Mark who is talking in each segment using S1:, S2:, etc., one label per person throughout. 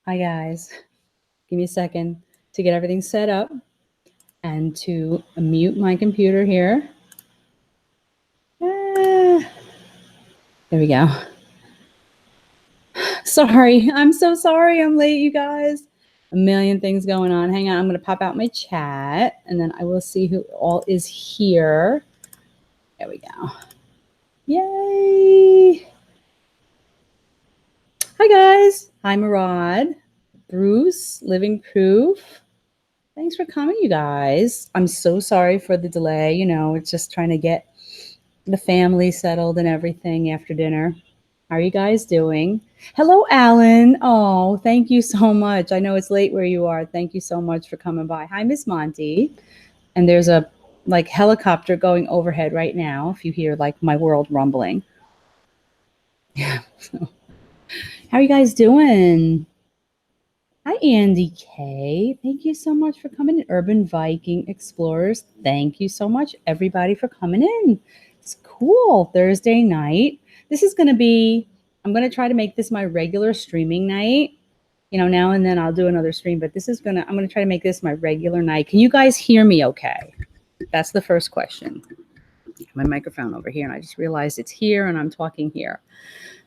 S1: Hi, guys. Give me a second to get everything set up and to mute my computer here. There we go. Sorry. I'm so sorry I'm late, you guys. A million things going on. Hang on. I'm going to pop out my chat and then I will see who all is here. There we go. Yay. Hi, guys. Hi, Murad. Bruce, Living Proof. Thanks for coming, you guys. I'm so sorry for the delay. You know, it's just trying to get the family settled and everything after dinner. How are you guys doing? Hello, Alan. Oh, thank you so much. I know it's late where you are. Thank you so much for coming by. Hi, Miss Monty. And there's a helicopter going overhead right now. If you hear my world rumbling. Yeah. How are you guys doing? Hi, Andy K. Thank you so much for coming in. Urban Viking Explorers. Thank you so much, everybody, for coming in. It's cool. Thursday night. This is going to be, I'm going to try to make this my regular streaming night. You know, now and then I'll do another stream, but I'm going to try to make this my regular night. Can you guys hear me okay? That's the first question. My microphone over here, and I just realized it's here and I'm talking here.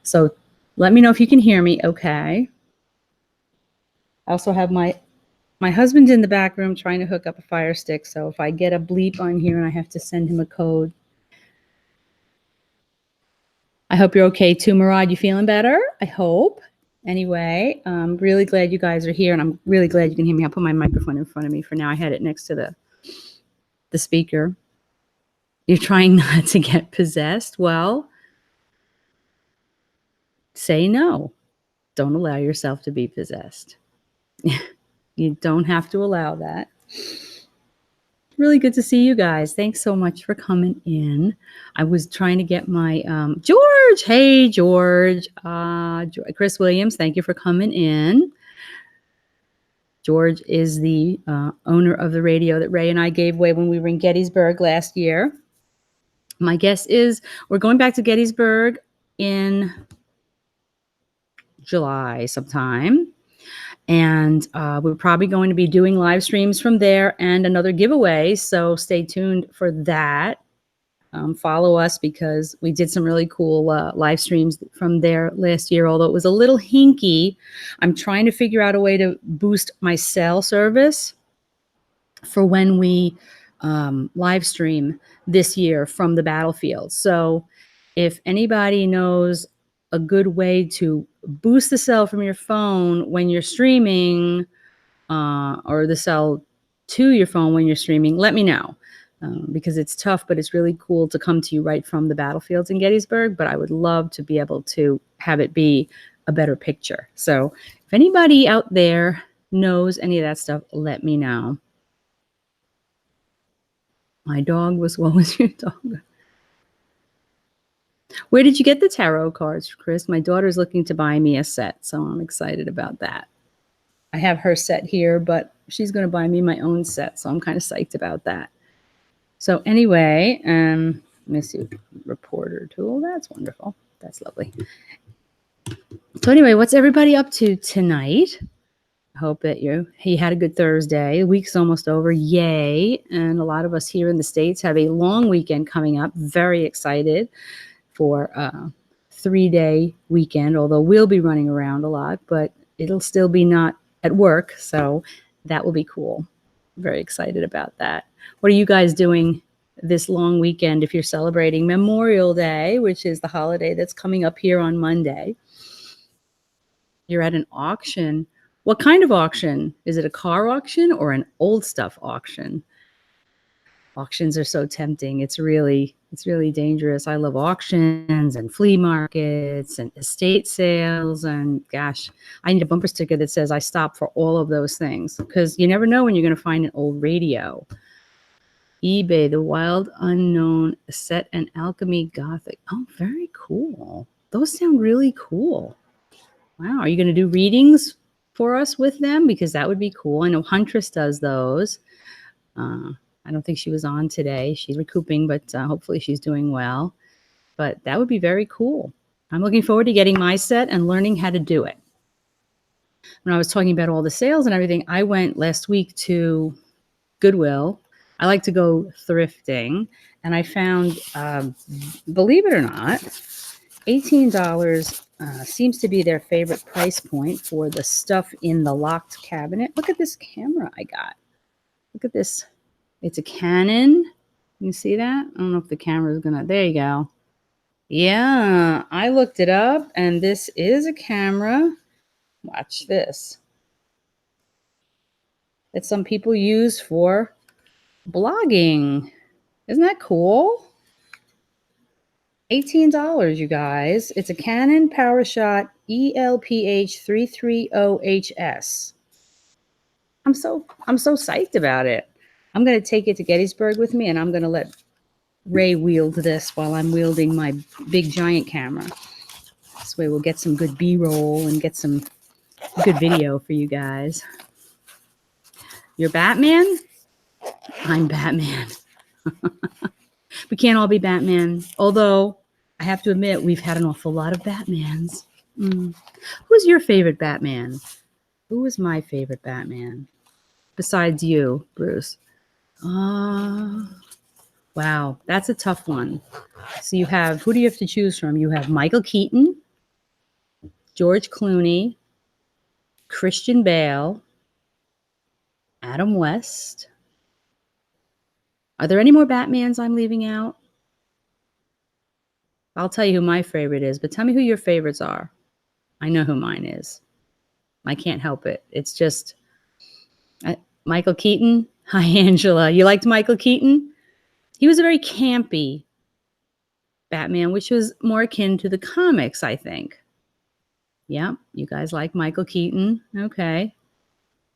S1: So let me know if you can hear me okay. I also have my husband's in the back room trying to hook up a Fire Stick, so if I get a bleep on here and I have to send him a code. I hope you're okay too, Murad. You feeling better? I hope. Anyway, I'm really glad you guys are here, and I'm really glad you can hear me. I'll put my microphone in front of me for now. I had it next to the speaker. You're trying not to get possessed? Well, say no. Don't allow yourself to be possessed. You don't have to allow that. Really good to see you guys. Thanks so much for coming in. I was trying to get my George. Hey, George. Chris Williams, thank you for coming in. George is the owner of the radio that Ray and I gave away when we were in Gettysburg last year. My guess is we're going back to Gettysburg in July sometime. And we're probably going to be doing live streams from there and another giveaway. So stay tuned for that. Follow us because we did some really cool live streams from there last year, although it was a little hinky. I'm trying to figure out a way to boost my cell service for when we live stream this year from the battlefield. So if anybody knows a good way to boost the cell from your phone when you're streaming or the cell to your phone when you're streaming, let me know. Because it's tough, but it's really cool to come to you right from the battlefields in Gettysburg. But I would love to be able to have it be a better picture. So if anybody out there knows any of that stuff, let me know. My dog was, what was your dog? Where did you get the tarot cards, Chris? My daughter's looking to buy me a set, so I'm excited about that. I have her set here, but she's going to buy me my own set, so I'm kind of psyched about that. So anyway, let me see, reporter tool. That's wonderful. That's lovely. So anyway, what's everybody up to tonight? I hope that you had a good Thursday. The week's almost over. Yay. And a lot of us here in the States have a long weekend coming up. Very excited for a 3-day weekend, although we'll be running around a lot, but it'll still be not at work. So that will be cool. Very excited about that. What are you guys doing this long weekend if you're celebrating Memorial Day, which is the holiday that's coming up here on Monday? You're at an auction. What kind of auction? Is it a car auction or an old stuff auction? Auctions are so tempting. It's really dangerous. I love auctions and flea markets and estate sales. And gosh, I need a bumper sticker that says I stop for all of those things because you never know when you're going to find an old radio. eBay, the Wild Unknown Set and Alchemy Gothic. Oh, very cool. Those sound really cool. Wow. Are you going to do readings for us with them? Because that would be cool. I know Huntress does those. I don't think she was on today. She's recouping, but hopefully she's doing well. But that would be very cool. I'm looking forward to getting my set and learning how to do it. When I was talking about all the sales and everything, I went last week to Goodwill. I like to go thrifting, and I found, believe it or not, $18 seems to be their favorite price point for the stuff in the locked cabinet. Look at this camera I got. Look at this. It's a Canon. You see that? I don't know if the camera is gonna. There you go. Yeah, I looked it up, and this is a camera. Watch this. That some people use for blogging. Isn't that cool? $18, you guys. It's a Canon PowerShot ELPH 330HS. I'm so psyched about it. I'm going to take it to Gettysburg with me, and I'm going to let Ray wield this while I'm wielding my big giant camera. This way we'll get some good B-roll and get some good video for you guys. You're Batman? I'm Batman. We can't all be Batman. Although, I have to admit, we've had an awful lot of Batmans. Who's your favorite Batman? Who is my favorite Batman? Besides you, Bruce. Wow, that's a tough one. So you have, who do you have to choose from? You have Michael Keaton, George Clooney, Christian Bale, Adam West. Are there any more Batmans I'm leaving out? I'll tell you who my favorite is, but tell me who your favorites are. I know who mine is. I can't help it. It's just Michael Keaton. Hi, Angela. You liked Michael Keaton? He was a very campy Batman, which was more akin to the comics, I think. Yeah, you guys like Michael Keaton. Okay.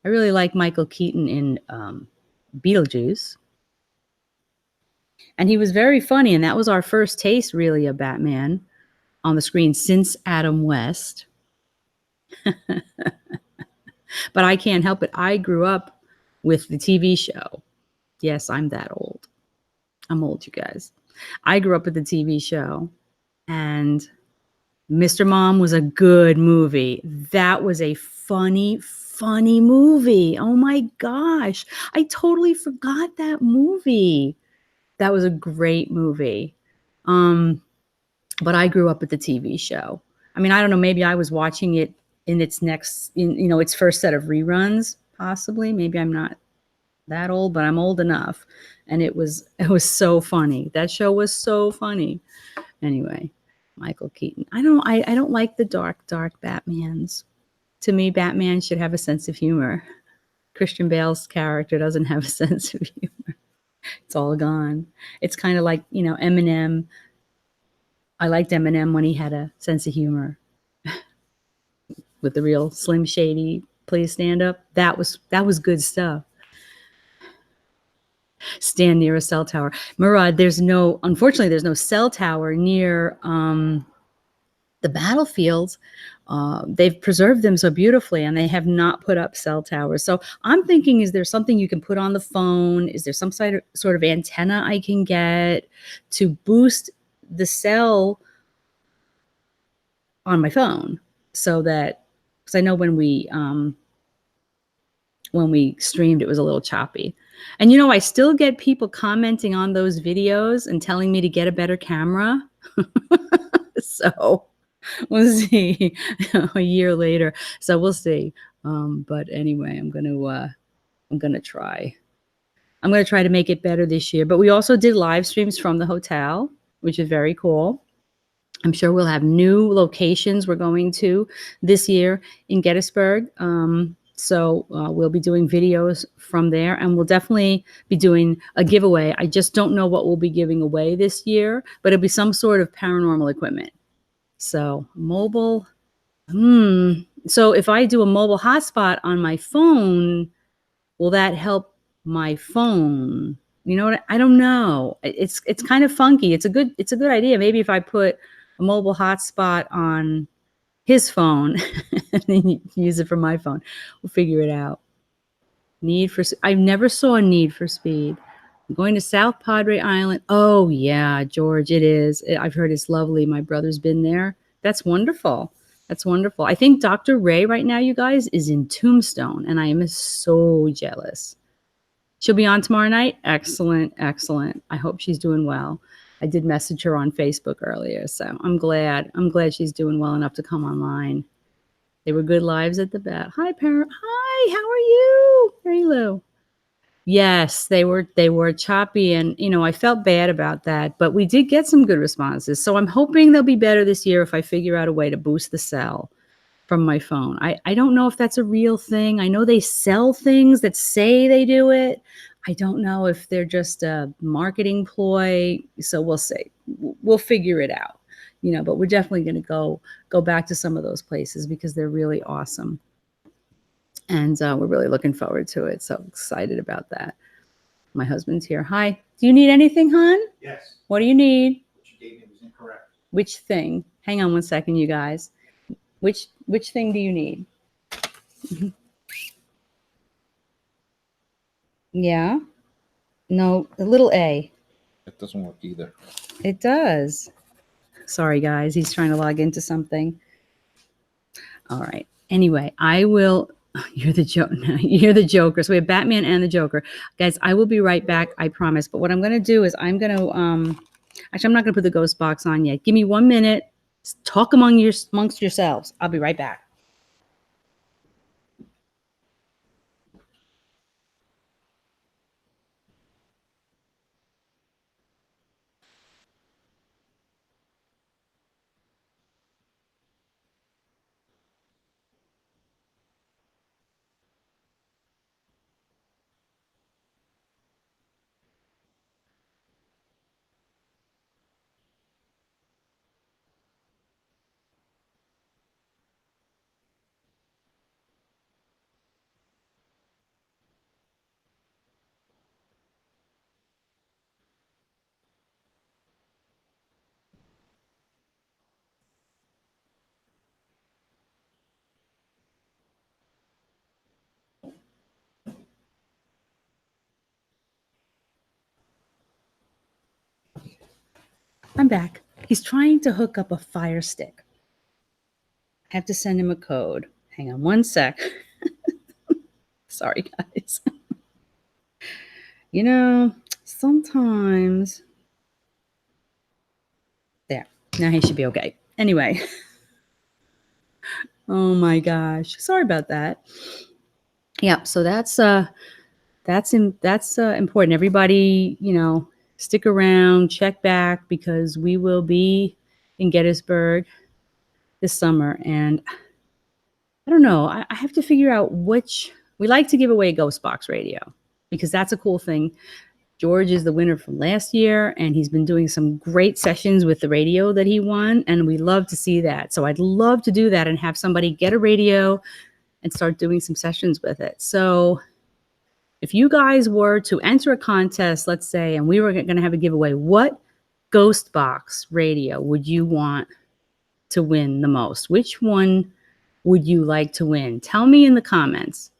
S1: I really like Michael Keaton in Beetlejuice. And he was very funny, and that was our first taste, really, of Batman on the screen since Adam West. But I can't help it. I grew up with the TV show. Yes, I'm that old. I'm old, you guys. I grew up with the TV show, and Mr. Mom was a good movie. That was a funny movie. Oh my gosh. I totally forgot that movie. That was a great movie. But I grew up with the TV show. I mean, I don't know, maybe I was watching it in its its first set of reruns, possibly. Maybe I'm not that old, but I'm old enough. And it was so funny. That show was so funny. Anyway, Michael Keaton. I don't like the dark Batmans. To me, Batman should have a sense of humor. Christian Bale's character doesn't have a sense of humor. It's all gone. It's kind of like, Eminem. I liked Eminem when he had a sense of humor. With the real Slim Shady, please stand up. That was good stuff. Stand near a cell tower. Murad, unfortunately, there's no cell tower near the battlefields. They've preserved them so beautifully, and they have not put up cell towers. So I'm thinking, is there something you can put on the phone? Is there some sort of antenna I can get to boost the cell on my phone? So that, because I know when we streamed, it was a little choppy. And I still get people commenting on those videos and telling me to get a better camera. So we'll see a year later. So we'll see. But anyway, I'm gonna try. I'm gonna try to make it better this year. But we also did live streams from the hotel, which is very cool. I'm sure we'll have new locations we're going to this year in Gettysburg. So we'll be doing videos from there, and we'll definitely be doing a giveaway. I just don't know what we'll be giving away this year, but it'll be some sort of paranormal equipment. So mobile. So if I do a mobile hotspot on my phone, will that help my phone? You know what? I don't know. It's kind of funky. It's a good idea. Maybe if I put a mobile hotspot on his phone and then use it for my phone, we'll figure it out. I never saw a Need for Speed. I'm going to South Padre Island. Oh yeah, George, it is. I've heard it's lovely. My brother's been there. That's wonderful. That's wonderful. I think Dr. Ray right now, you guys, is in Tombstone, and I am so jealous. She'll be on tomorrow night. Excellent, excellent. I hope she's doing well. I did message her on Facebook earlier, so I'm glad. I'm glad she's doing well enough to come online. They were good lives at the bat. Hi, parent. Hi, how are you? Hey, Lou. Yes, they were choppy, and I felt bad about that, but we did get some good responses. So I'm hoping they'll be better this year if I figure out a way to boost the cell from my phone. I don't know if that's a real thing. I know they sell things that say they do it. I don't know if they're just a marketing ploy. So we'll see. We'll figure it out. But we're definitely going to go back to some of those places because they're really awesome. And we're really looking forward to it. So excited about that. My husband's here. Hi. Do you need anything, hon?
S2: Yes.
S1: What do you need?
S2: What you gave me was incorrect.
S1: Which thing? Hang on one second, you guys. Which thing do you need? Yeah. No, a little A.
S2: It doesn't work either.
S1: It does. Sorry, guys. He's trying to log into something. All right. Anyway, I will. You're the joke. You're the Joker. So we have Batman and the Joker, guys. I will be right back. I promise. But what I'm going to do is I'm going to actually I'm not going to put the ghost box on yet. Give me 1 minute. Talk amongst yourselves. I'll be right back. I'm back. He's trying to hook up a Fire Stick. I have to send him a code. Hang on one sec. Sorry, guys. Sometimes. There. Now he should be okay. Anyway. Oh my gosh. Sorry about that. Yeah, so that's important. Everybody, stick around, check back because we will be in Gettysburg this summer, and I don't know. I have to figure out which. We like to give away Ghost Box Radio because that's a cool thing. George is the winner from last year, and he's been doing some great sessions with the radio that he won, and we love to see that. So I'd love to do that and have somebody get a radio and start doing some sessions with it. So if you guys were to enter a contest, let's say, and we were going to have a giveaway, what Ghost Box radio would you want to win the most? Which one would you like to win? Tell me in the comments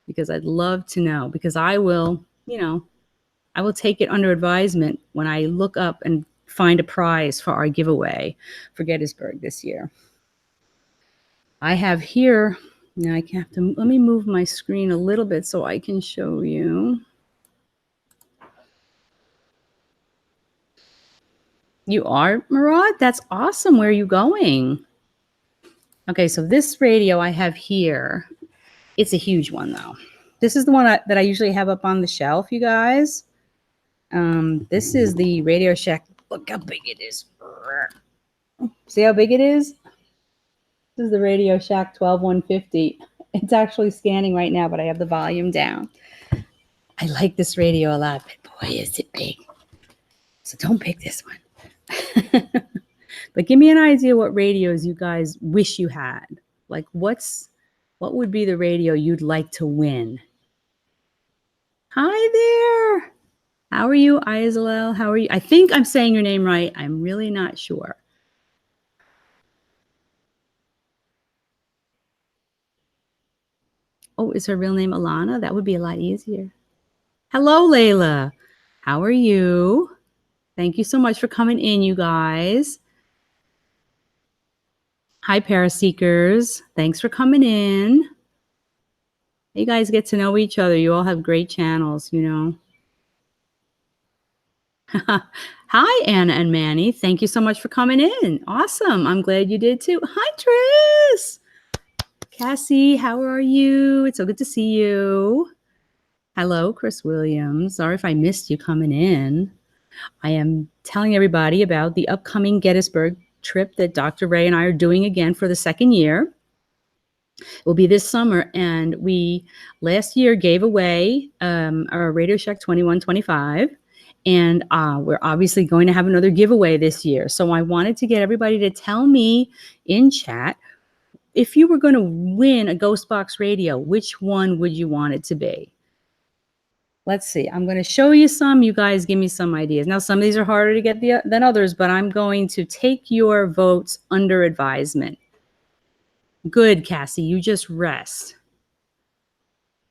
S1: because I'd love to know, because I will take it under advisement when I look up and find a prize for our giveaway for Gettysburg this year. I have here, now I have to, let me move my screen a little bit so I can show you. You are, Murad? That's awesome. Where are you going? Okay, so this radio I have here, it's a huge one though. This is the one that I usually have up on the shelf, you guys. This is the Radio Shack. Look how big it is. See how big it is? This is the Radio Shack 12150. It's actually scanning right now, but I have the volume down. I like this radio a lot, but boy, is it big. So don't pick this one. But give me an idea what radios you guys wish you had. Like what would be the radio you'd like to win? Hi there. How are you, Isabel? How are you? I think I'm saying your name right. I'm really not sure. Oh, is her real name Alana? That would be a lot easier. Hello, Layla. How are you? Thank you so much for coming in, you guys. Hi, Paraseekers. Thanks for coming in. You guys get to know each other. You all have great channels, you know. Hi, Anna and Manny. Thank you so much for coming in. Awesome. I'm glad you did too. Hi, Tris. Cassie, how are you? It's so good to see you. Hello, Chris Williams. Sorry if I missed you coming in. I am telling everybody about the upcoming Gettysburg trip that Dr. Ray and I are doing again for the second year. It will be this summer, and we last year gave away our Radio Shack 2125, and we're obviously going to have another giveaway this year. So I wanted to get everybody to tell me in chat, if you were going to win a Ghost Box Radio, which one would you want it to be? Let's see. I'm going to show you some. You guys give me some ideas. Now, some of these are harder to get than others, but I'm going to take your votes under advisement. Good, Cassie. You just rest.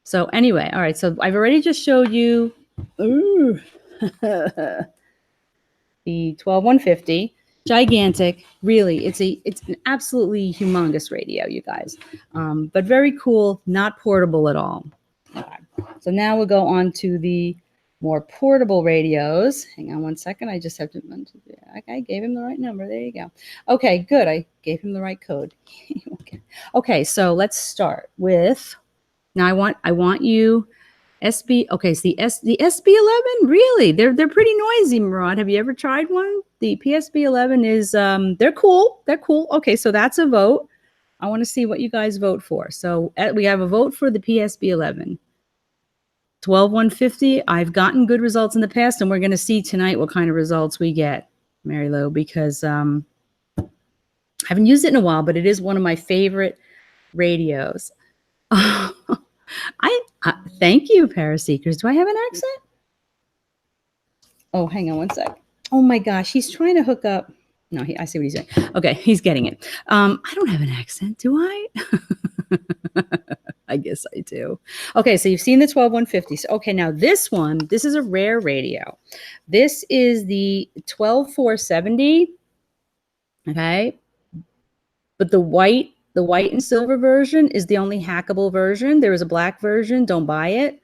S1: So anyway, all right. So I've already just showed you the 12150. Gigantic. Really, it's an absolutely humongous radio, you guys. But very cool, not portable at all. Okay. So now we'll go on to the more portable radios. Hang on one second. I just have to. I gave him the right number. There you go. Okay, good. I gave him the right code. Okay, so let's start with. Now I want you. SB. Okay, so the SB11. Really, they're pretty noisy. Murad, have you ever tried one? The PSB11 is. They're cool. They're cool. Okay, so that's a vote. I want to see what you guys vote for. So we have a vote for the PSB11. 12150. I've gotten good results in the past, and we're going to see tonight what kind of results we get, Mary Lou, because I haven't used it in a while, but it is one of my favorite radios. Thank you, Paraseekers. Do I have an accent? Oh, hang on one sec. Oh my gosh, he's trying to hook up. No, I see what he's doing. Okay, he's getting it. I don't have an accent, do I? I guess I do. Okay, so you've seen the 12150. So, okay, now this is a rare radio. This is the 12470. Okay. But the white and silver version is the only hackable version. There is a black version. Don't buy it.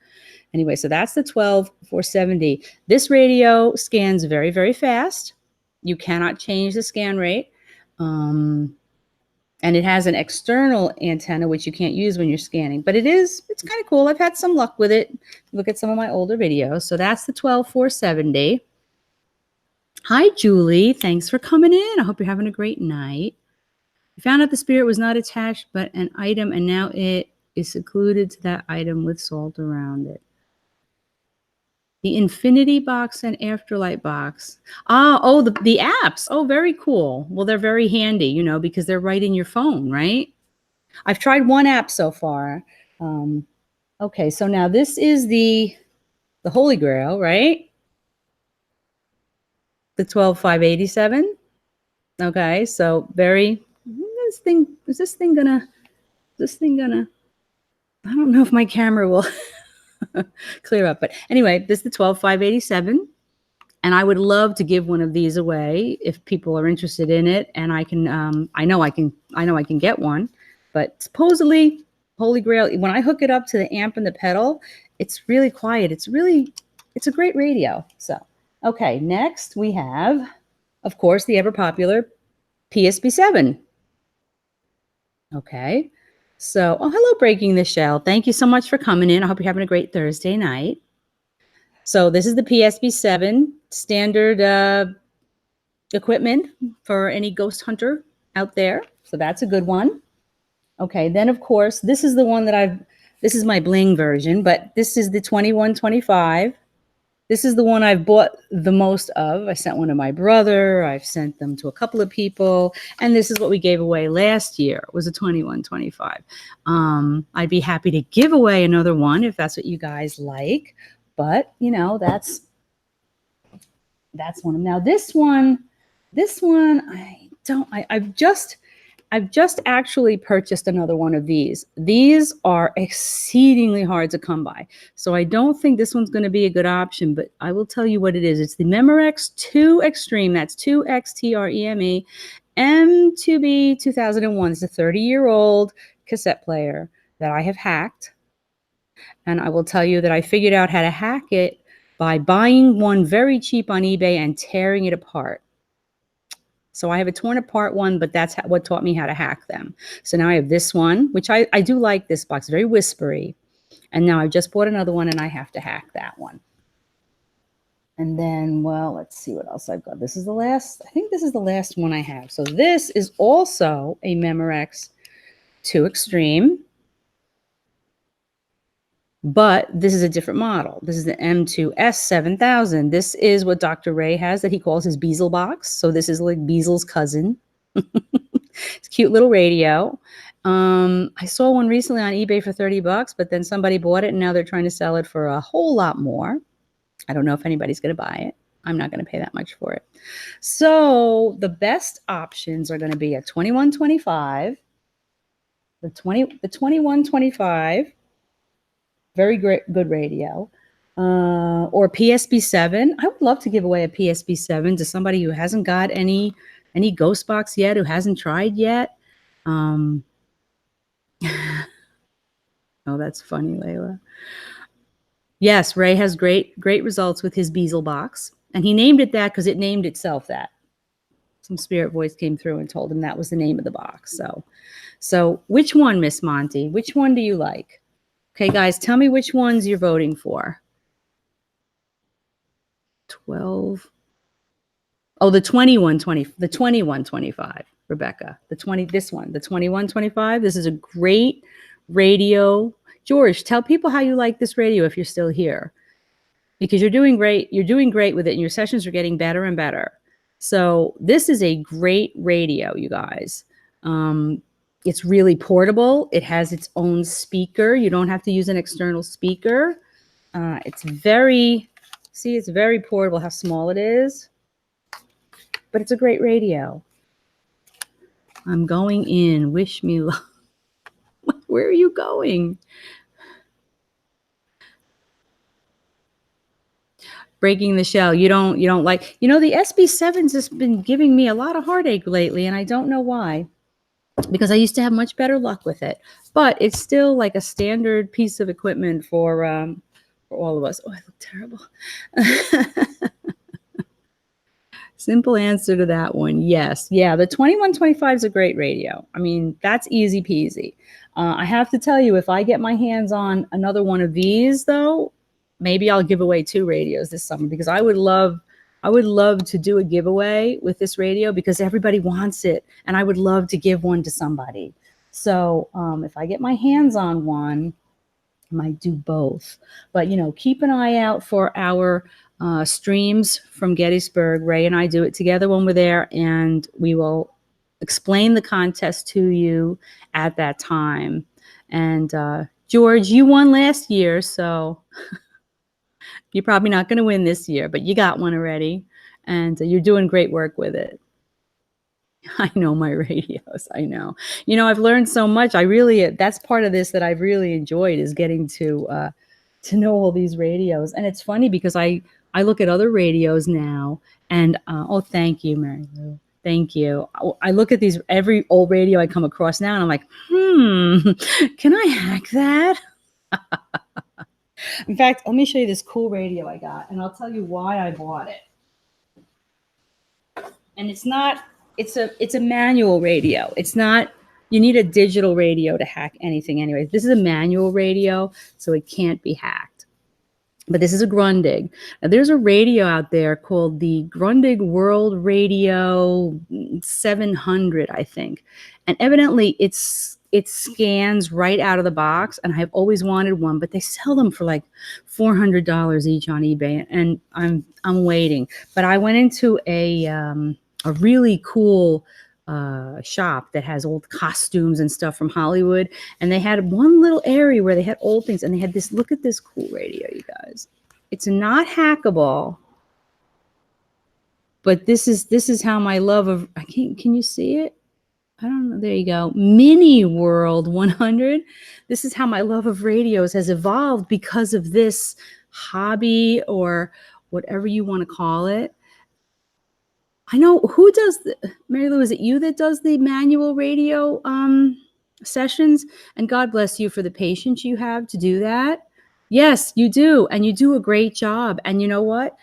S1: Anyway, so that's the 12470. This radio scans very, very fast. You cannot change the scan rate. And it has an external antenna, which you can't use when you're scanning. But it's kind of cool. I've had some luck with it. Look at some of my older videos. So that's the 12470. Hi, Julie. Thanks for coming in. I hope you're having a great night. We found out the spirit was not attached, but an item, and now it is secluded to that item with salt around it. The Infinity Box and Afterlight Box. The apps. Oh, very cool. Well, they're very handy, you know, because they're right in your phone, right? I've tried one app so far. Okay, so now this is the Holy Grail, right? The 12587. Okay, so is this thing gonna, I don't know if my camera will clear up, but anyway, this is the 12587, and I would love to give one of these away if people are interested in it, and I know I can get one, but supposedly Holy Grail, when I hook it up to the amp and the pedal, it's really quiet. It's a great radio. So, okay, next we have, of course, the ever popular PSB7. Okay. So, hello, Breaking the Shell. Thank you so much for coming in. I hope you're having a great Thursday night. So this is the PSB7 standard equipment for any ghost hunter out there. So that's a good one. Okay, then of course, this is the one that this is my bling version, but this is the 2125. This is the one I've bought the most of. I sent one to my brother. I've sent them to a couple of people. And this is what we gave away last year. It was a 2125. I'd be happy to give away another one if that's what you guys like. But, you know, that's one. Now, this one, I've just actually purchased another one of these. These are exceedingly hard to come by. So I don't think this one's going to be a good option, but I will tell you what it is. It's the Memorex 2 Extreme. That's 2XTREME. M2B 2001. It's a 30-year-old cassette player that I have hacked. And I will tell you that I figured out how to hack it by buying one very cheap on eBay and tearing it apart. So I have a torn apart one, but that's what taught me how to hack them. So now I have this one, which I do like this box, very whispery. And now I just bought another one and I have to hack that one. And then, well, let's see what else I've got. This is the last, I think this is the last one I have. So this is also a Memorex 2 Extreme. But this is a different model. This is the M2S 7000. This is what Dr. Ray has that he calls his Beazle box. So this is like Beazle's cousin. It's a cute little radio. I saw one recently on eBay for $30, but then somebody bought it and now they're trying to sell it for a whole lot more. I don't know if anybody's going to buy it. I'm not going to pay that much for it. So the best options are going to be a 2125, the 2125, very good radio, or PSB7. I would love to give away a PSB7 to somebody who hasn't got any ghost box yet, who hasn't tried yet. Oh, that's funny, Layla. Yes, Ray has great results with his Beazle box, and he named it that because it named itself that. Some spirit voice came through and told him that was the name of the box. So which one, Miss Monty? Which one do you like? Okay, guys, tell me which ones you're voting for. 12. Oh, the 2125, Rebecca. The 2125. This is a great radio. George, tell people how you like this radio if you're still here. Because you're doing great. You're doing great with it, and your sessions are getting better and better. So this is a great radio, you guys. It's really portable. It has its own speaker. You don't have to use an external speaker. It's very portable, how small it is. But it's a great radio. I'm going in. Wish me luck. Where are you going? Breaking the shell. You don't like, the SB7's has been giving me a lot of heartache lately, and I don't know why. Because I used to have much better luck with it. But it's still like a standard piece of equipment for all of us. Oh, I look terrible. Simple answer to that one, yes. Yeah, the 2125 is a great radio. I mean, that's easy peasy. I have to tell you, if I get my hands on another one of these, though, maybe I'll give away 2 radios this summer, because I would love to do a giveaway with this radio because everybody wants it, and I would love to give one to somebody. So if I get my hands on one, I might do both. But, keep an eye out for our streams from Gettysburg. Ray and I do it together when we're there, and we will explain the contest to you at that time. And George, you won last year, so you're probably not going to win this year, but you got one already, and you're doing great work with it. I know my radios. I know. I've learned so much. That's part of this that I've really enjoyed, is getting to know all these radios. And it's funny because I look at other radios now, and oh, thank you, Mary Lou. Thank you. I look at every old radio I come across now, and I'm like, can I hack that? In fact, let me show you this cool radio I got, and I'll tell you why I bought it. And it's a manual radio. It's not, you need a digital radio to hack anything anyway. This is a manual radio, so it can't be hacked. But this is a Grundig. Now, there's a radio out there called the Grundig World Radio 700, I think. And evidently, it scans right out of the box, and I've always wanted one, but they sell them for like $400 each on eBay, and I'm waiting. But I went into a really cool shop that has old costumes and stuff from Hollywood, and they had one little area where they had old things, and they had this. Look at this cool radio, you guys. It's not hackable, but this is how my love of can you see it? I don't know. There you go. Mini World 100. This is how my love of radios has evolved because of this hobby, or whatever you want to call it. I know who does Mary Lou, is it you that does the manual radio sessions? And God bless you for the patience you have to do that. Yes, you do. And you do a great job. And you know what?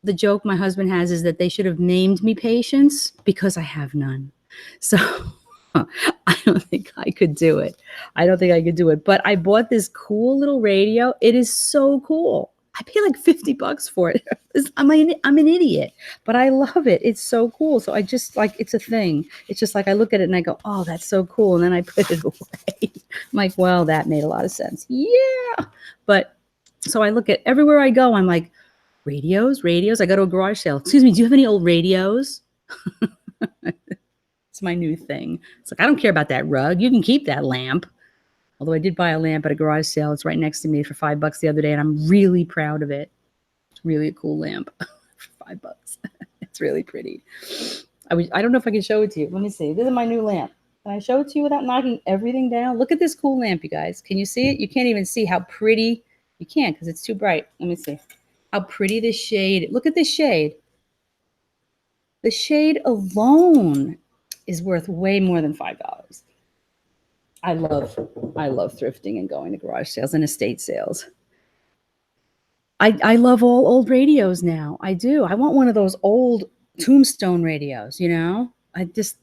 S1: The joke my husband has is that they should have named me Patience because I have none. So I don't think I could do it. I don't think I could do it. But I bought this cool little radio. It is so cool. I pay like $50 for it. I'm an idiot, but I love it. It's so cool. So I just like, it's a thing. It's just like I look at it and I go, oh, that's so cool. And then I put it away. I'm like, well, that made a lot of sense. Yeah. But so I look at everywhere I go, I'm like, radios. I go to a garage sale. Excuse me, do you have any old radios? It's my new thing. It's like, I don't care about that rug. You can keep that lamp. Although I did buy a lamp at a garage sale. It's right next to me for $5 the other day, and I'm really proud of it. It's really a cool lamp for $5. It's really pretty. I don't know if I can show it to you. Let me see. This is my new lamp. Can I show it to you without knocking everything down? Look at this cool lamp, you guys. Can you see it? You can't even see how pretty. You can't because it's too bright. Let me see. How pretty this shade. Look at this shade. The shade alone is worth way more than $5. I love thrifting and going to garage sales and estate sales. I love all old radios now. I do. I want one of those old tombstone radios, you know?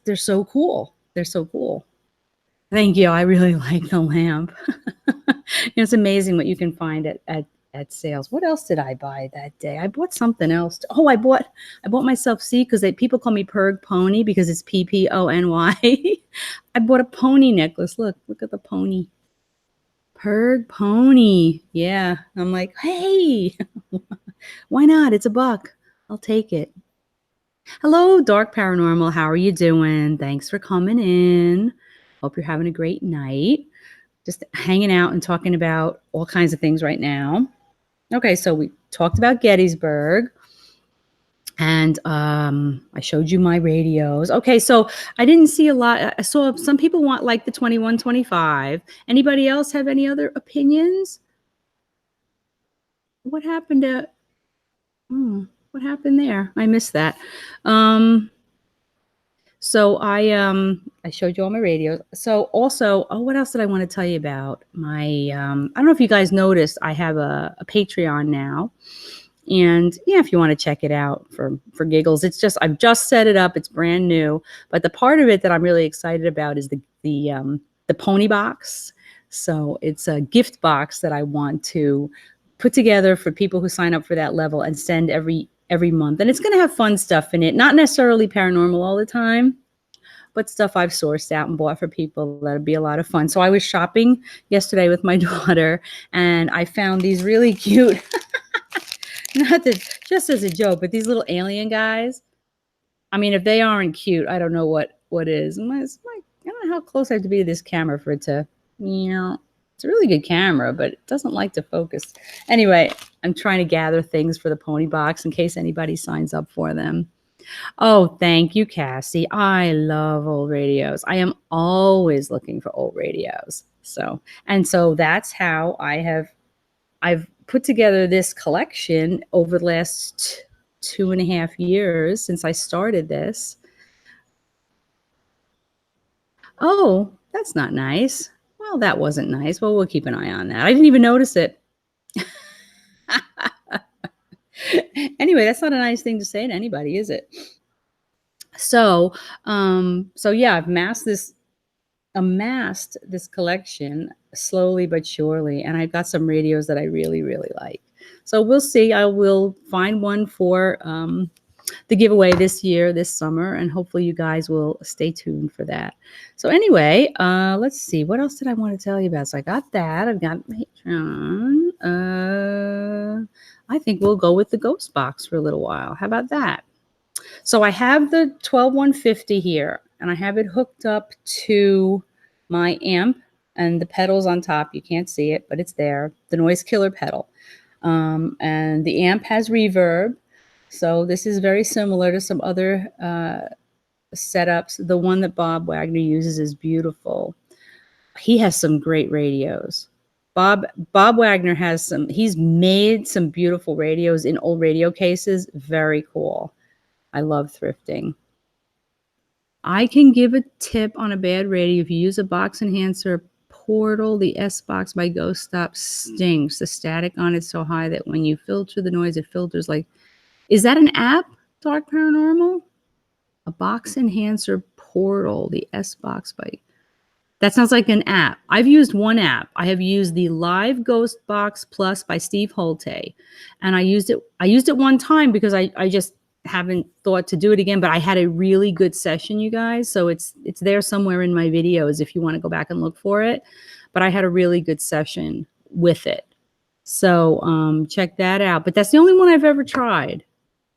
S1: They're so cool. They're so cool. Thank you. I really like the lamp. It's amazing what you can find at sales. What else did I buy that day? I bought something else. Oh, I bought myself, see, because people call me Purg Pony because it's Ppony. I bought a pony necklace. Look at the pony. Purg Pony. Yeah. I'm like, hey, why not? It's $1. I'll take it. Hello, Dark Paranormal. How are you doing? Thanks for coming in. Hope you're having a great night. Just hanging out and talking about all kinds of things right now. Okay, so we talked about Gettysburg. And I showed you my radios. Okay, so I didn't see a lot. I saw some people want like the 2125. Anybody else have any other opinions? What happened to what happened there? I missed that. So I showed you all my radios. So also, what else did I want to tell you about? My I don't know if you guys noticed, I have a Patreon now. And yeah, if you want to check it out for giggles, I've just set it up. It's brand new. But the part of it that I'm really excited about is the pony box. So it's a gift box that I want to put together for people who sign up for that level and send every month. And it's going to have fun stuff in it, not necessarily paranormal all the time, but stuff I've sourced out and bought for people that'll be a lot of fun. So I was shopping yesterday with my daughter, and I found these really cute, just as a joke, but these little alien guys. I mean, if they aren't cute, I don't know what is. I don't know how close I have to be to this camera for it to, it's a really good camera, but it doesn't like to focus. Anyway, I'm trying to gather things for the pony box in case anybody signs up for them. Oh, thank you, Cassie. I love old radios. I am always looking for old radios. So that's how I've put together this collection over the last 2.5 years since I started this. Oh, that's not nice. Well, that wasn't nice. Well, we'll keep an eye on that. I didn't even notice it. Anyway, that's not a nice thing to say to anybody, is it? So yeah, I've amassed this collection slowly but surely, and I've got some radios that I really, really like. So we'll see. I will find one for the giveaway this summer, and hopefully you guys will stay tuned for that. So anyway, let's see. What else did I want to tell you about? So I got that. I've got Patreon. I think we'll go with the ghost box for a little while. How about that? So I have the 12150 here, and I have it hooked up to my amp and the pedals on top. You can't see it, but it's there. The noise killer pedal. And the amp has reverb. So this is very similar to some other setups. The one that Bob Wagner uses is beautiful. He has some great radios. Bob Wagner he's made some beautiful radios in old radio cases. Very cool. I love thrifting. I can give a tip on a bad radio. If you use a box enhancer portal, the S box by Ghost Stop stinks. The static on it's so high that when you filter the noise, it filters like. Is that an app, Dark Paranormal? A box enhancer portal, the S box by. That sounds like an app. I've used one app. I have used the Live Ghost Box Plus by Steve Holte. And I used it one time because I just haven't thought to do it again, but I had a really good session, you guys. So it's there somewhere in my videos if you want to go back and look for it. But I had a really good session with it. So check that out. But that's the only one I've ever tried.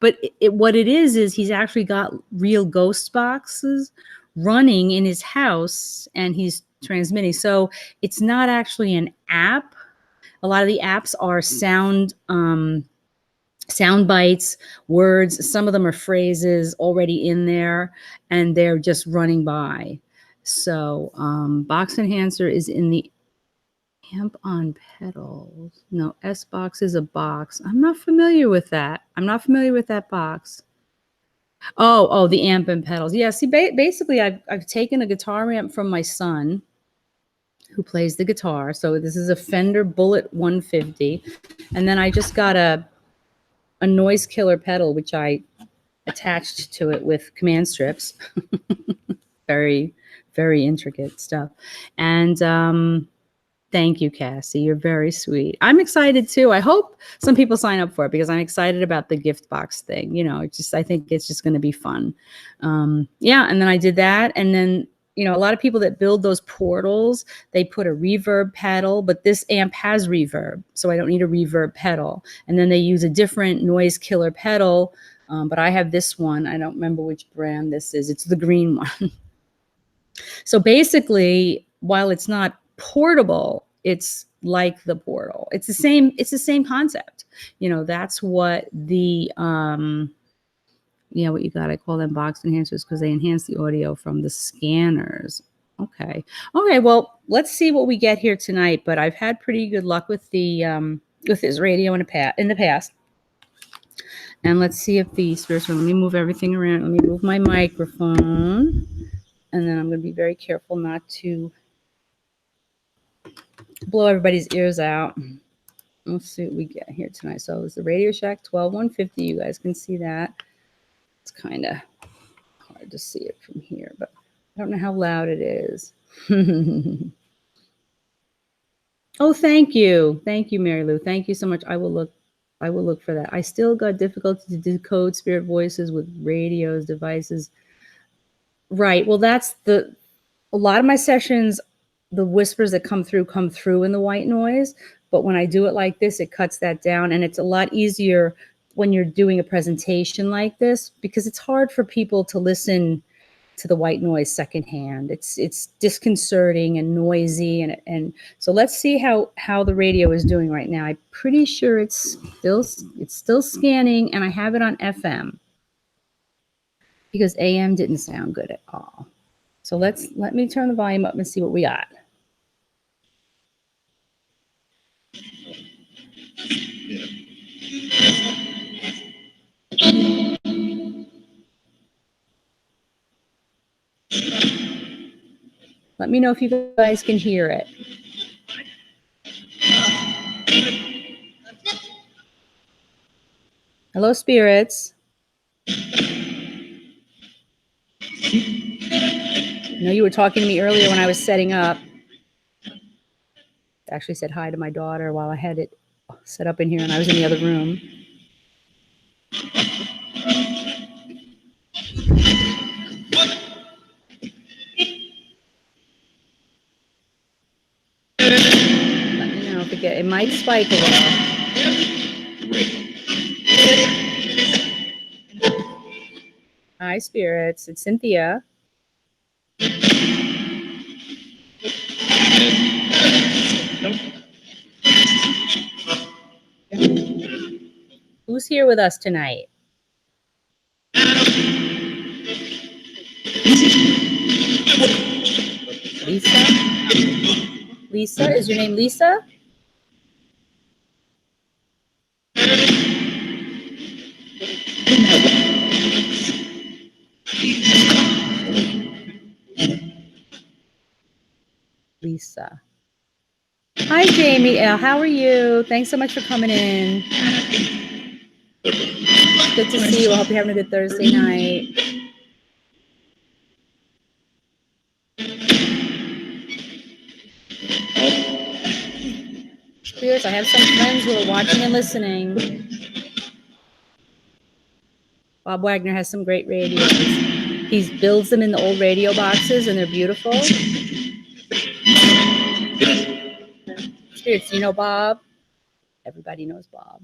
S1: But what it is he's actually got real ghost boxes running in his house and he's transmitting. So it's not actually an app. A lot of the apps are sound bites, words. Some of them are phrases already in there and they're just running by. So box enhancer is in the amp on pedals. No, S box is a box. I'm not familiar with that. I'm not familiar with that box. Oh, the amp and pedals. Yeah, see, basically, I've taken a guitar amp from my son, who plays the guitar. So this is a Fender Bullet 150, and then I just got a noise killer pedal, which I attached to it with command strips. Very, very intricate stuff, and thank you, Cassie. You're very sweet. I'm excited too. I hope some people sign up for it because I'm excited about the gift box thing. You know, I think it's just going to be fun. Yeah. And then I did that. And then, you know, a lot of people that build those portals, they put a reverb pedal, but this amp has reverb. So I don't need a reverb pedal. And then they use a different noise killer pedal. But I have this one. I don't remember which brand this is. It's the green one. So basically, while it's not portable, it's like the portal. It's the same concept. You know, that's what the what you got. I call them box enhancers because they enhance the audio from the scanners. Okay. Well, let's see what we get here tonight. But I've had pretty good luck with the with this radio in the past. And let's see if the spirits. Let me move everything around. Let me move my microphone, and then I'm going to be very careful not to blow everybody's ears out. Let's see what we get here tonight. So it's the Radio Shack 12150. You guys can see that. It's kind of hard to see it from here, but I don't know how loud it is. Oh, thank you. Thank you, Mary Lou. Thank you so much. I will look for that. I still got difficulty to decode spirit voices with radios, devices. Right. Well, that's a lot of my sessions, the whispers that come through in the white noise. But when I do it like this, it cuts that down. And it's a lot easier when you're doing a presentation like this, because it's hard for people to listen to the white noise secondhand. It's disconcerting and noisy. And so let's see how the radio is doing right now. I'm pretty sure it's still scanning, and I have it on FM because AM didn't sound good at all. So let me turn the volume up and see what we got. Let me know if you guys can hear it. Hello, spirits. I know you were talking to me earlier when I was setting up. I actually said hi to my daughter while I had it set up in here and I was in the other room. Let me know if it might spike a little. Hi, spirits. It's Cynthia. Who's here with us tonight? Lisa? Lisa? Is your name Lisa? Lisa. Hi, Jamie L. How are you? Thanks so much for coming in. Good to see you. I hope you're having a good Thursday night. Spirits, I have some friends who are watching and listening. Bob Wagner has some great radios. He builds them in the old radio boxes, and they're beautiful. Spirits, you know Bob? Everybody knows Bob.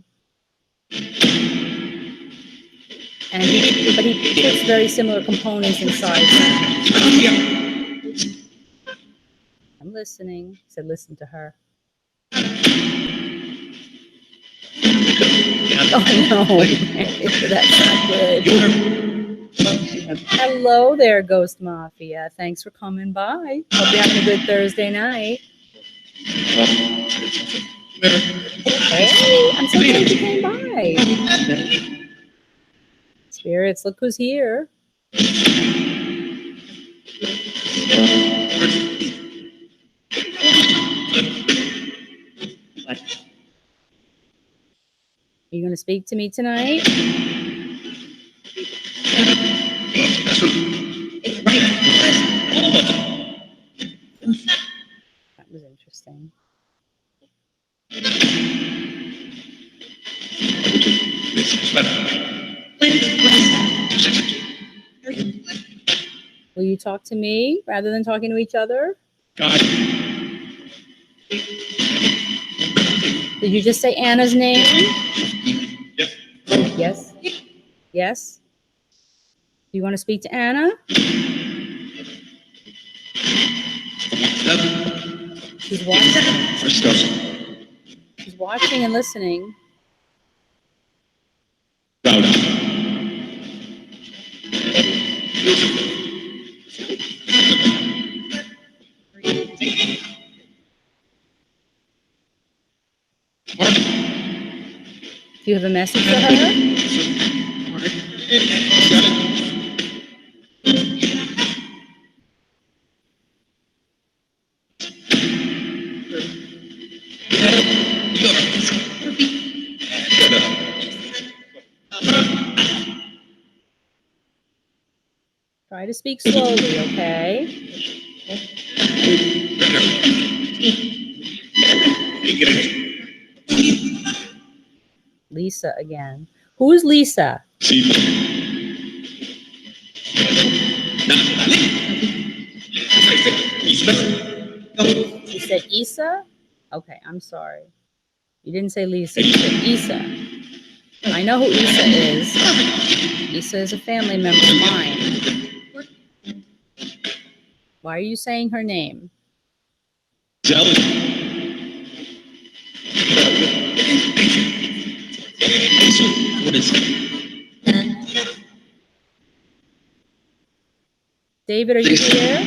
S1: But he puts very similar components inside. I'm listening. He said, listen to her. Oh, no. That's not good. Hello there, Ghost Mafia. Thanks for coming by. Hope you're having a good Thursday night. Hey, I'm so glad you came by. Spirits, look who's here. Are you going to speak to me tonight? That was interesting. Will you talk to me rather than talking to each other?
S3: God.
S1: Did you just say Anna's name?
S3: Yes.
S1: Yes. Yes. Do you want to speak to Anna? She's watching. She's watching and listening. Do you have a message for her? Try to speak slowly, okay? Lisa again. Who's Lisa? You said Isa? Okay, I'm sorry. You didn't say Lisa, you said Isa. I know who Isa is. Isa is a family member of mine. Why are you saying her name? David, are you here?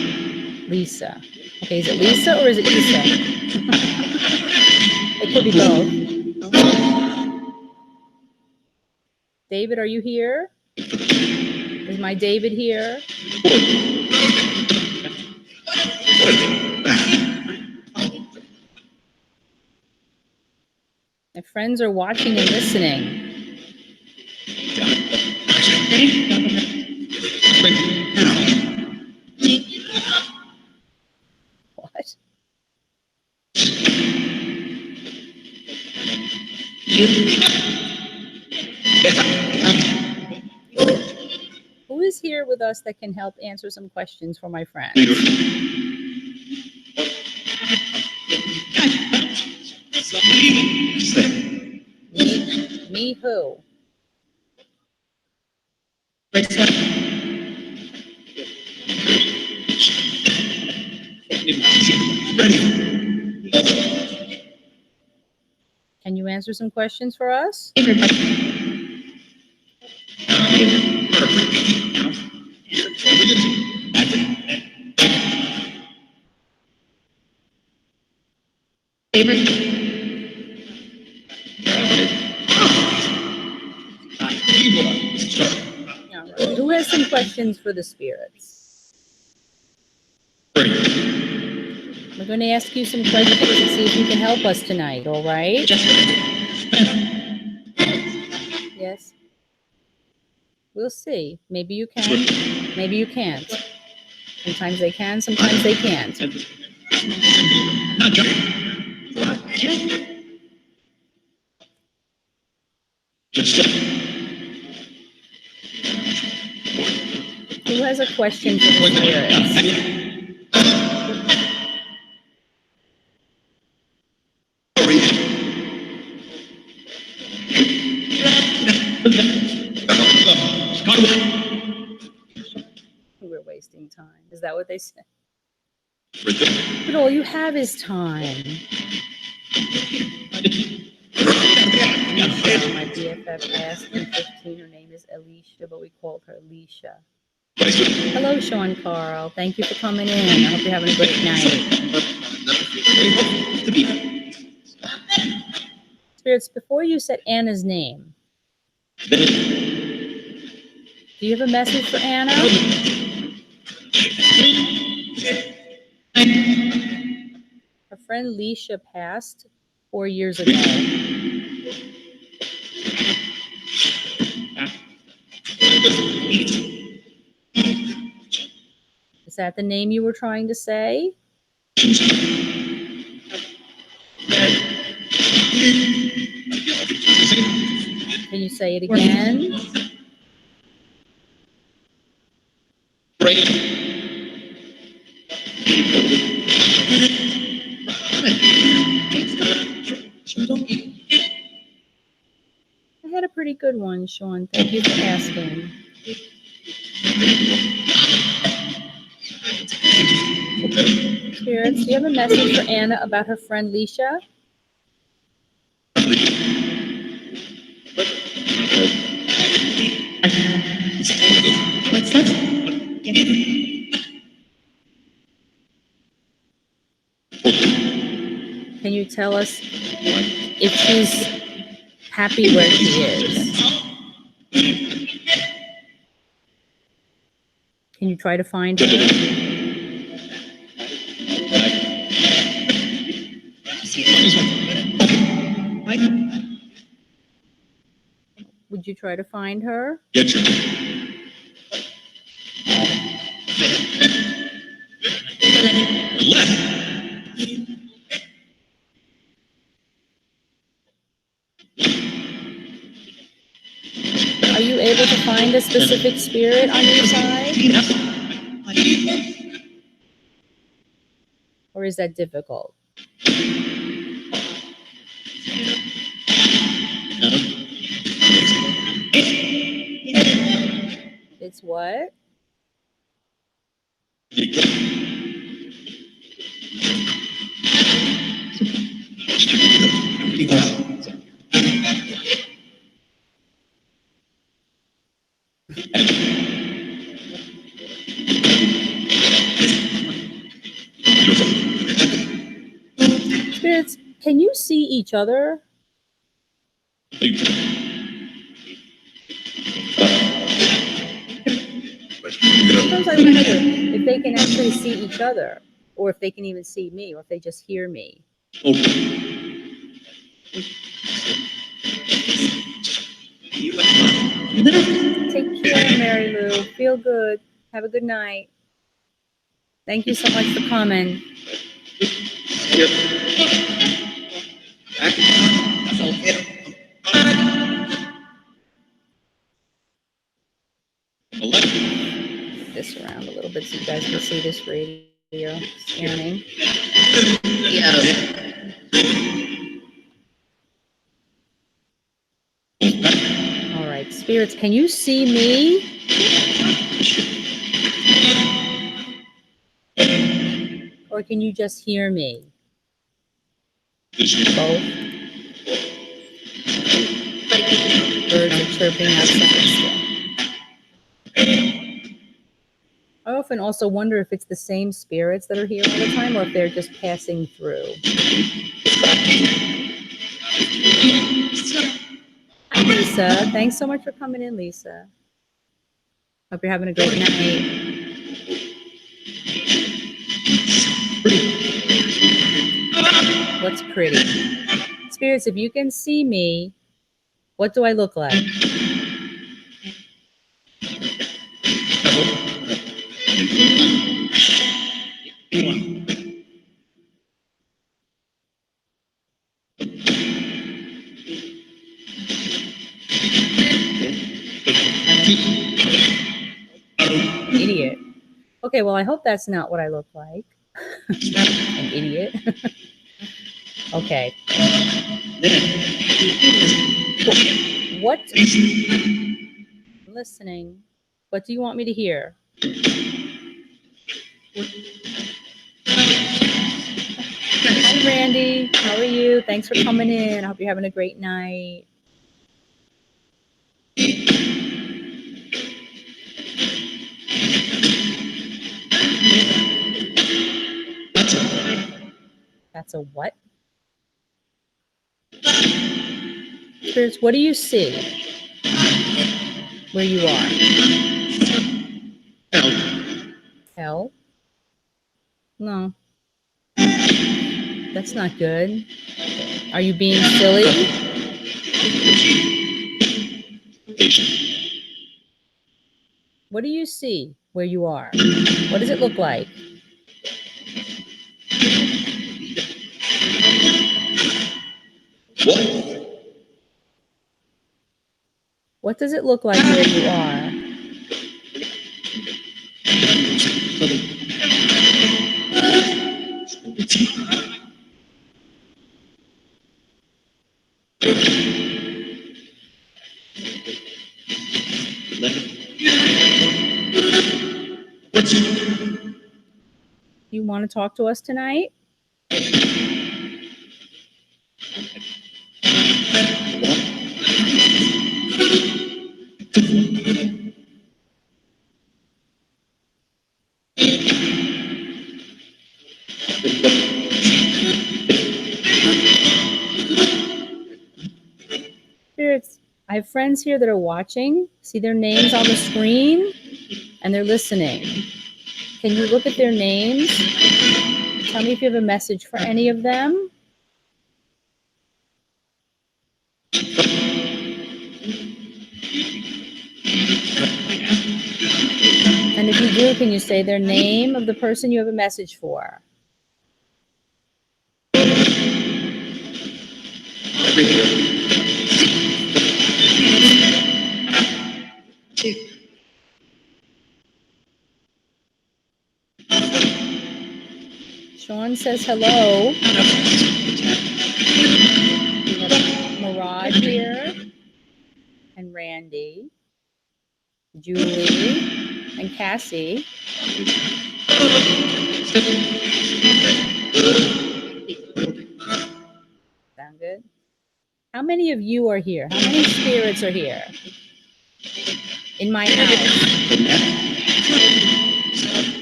S1: Lisa. Okay, is it Lisa or is it Isa? It could be both. David, are you here? Is my David here? My friends are watching and listening. What? Who is here with us that can help answer some questions for my friends? Me who? Can you answer some questions for us? Who has some questions for the spirits? We're going to ask you some questions and see if you can help us tonight, all right? Yes. We'll see. Maybe you can, maybe you can't. Sometimes they can, sometimes they can't. Who has a question for the spirits? We're wasting time. Is that what they said? But all you have is time. Alicia, my BFF asked in 15. Her name is Alicia, but we called her Alicia. Hello, Sean Carl. Thank you for coming in. I hope you're having a great night. Spirits, before you said Anna's name, do you have a message for Anna? Her friend Leisha passed 4 years ago. Is that the name you were trying to say? Can you say it again? I had a pretty good one, Sean. Thank you for asking. Spirits, do you have a message for Anna about her friend Leisha?
S4: What's that?
S1: Can you tell us if she's happy where she is? Can you try to find her? Would you try to find her?
S3: Get your left.
S1: Are you able to find a specific spirit on your side? Or is that difficult? It's what? Spirits, can you see each other? Sometimes I wonder if they can actually see each other, or if they can even see me, or if they just hear me. Take care, Mary Lou. Feel good. Have a good night. Thank you so much for coming. Move this around a little bit so you guys can see this radio scanning. All right, spirits, can you see me? Or can you just hear me? Both. Birds are chirping outside still. I often also wonder if it's the same spirits that are here all the time, or if they're just passing through. Hi, Lisa. Thanks so much for coming in, Lisa. Hope you're having a great night. What's pretty? Spirits, if you can see me, what do I look like? Idiot. Okay, well, I hope that's not what I look like. An idiot. Okay. What? I'm listening. What do you want me to hear? Hi, Randy. How are you? Thanks for coming in. I hope you're having a great night. That's a what? Spirits, what do you see where you are? Hell? No. That's not good. Are you being silly? What do you see where you are? What does it look like? What does it look like where you are? You want to talk to us tonight? Spirits, I have friends here that are watching. See their names on the screen? And they're listening. Can you look at their names? Tell me if you have a message for any of them. And if you do, can you say their name of the person you have a message for? Sean says hello. We have Murad here, and Randy, Julie, and Cassie. Sound good? How many of you are here? How many spirits are here? In my house?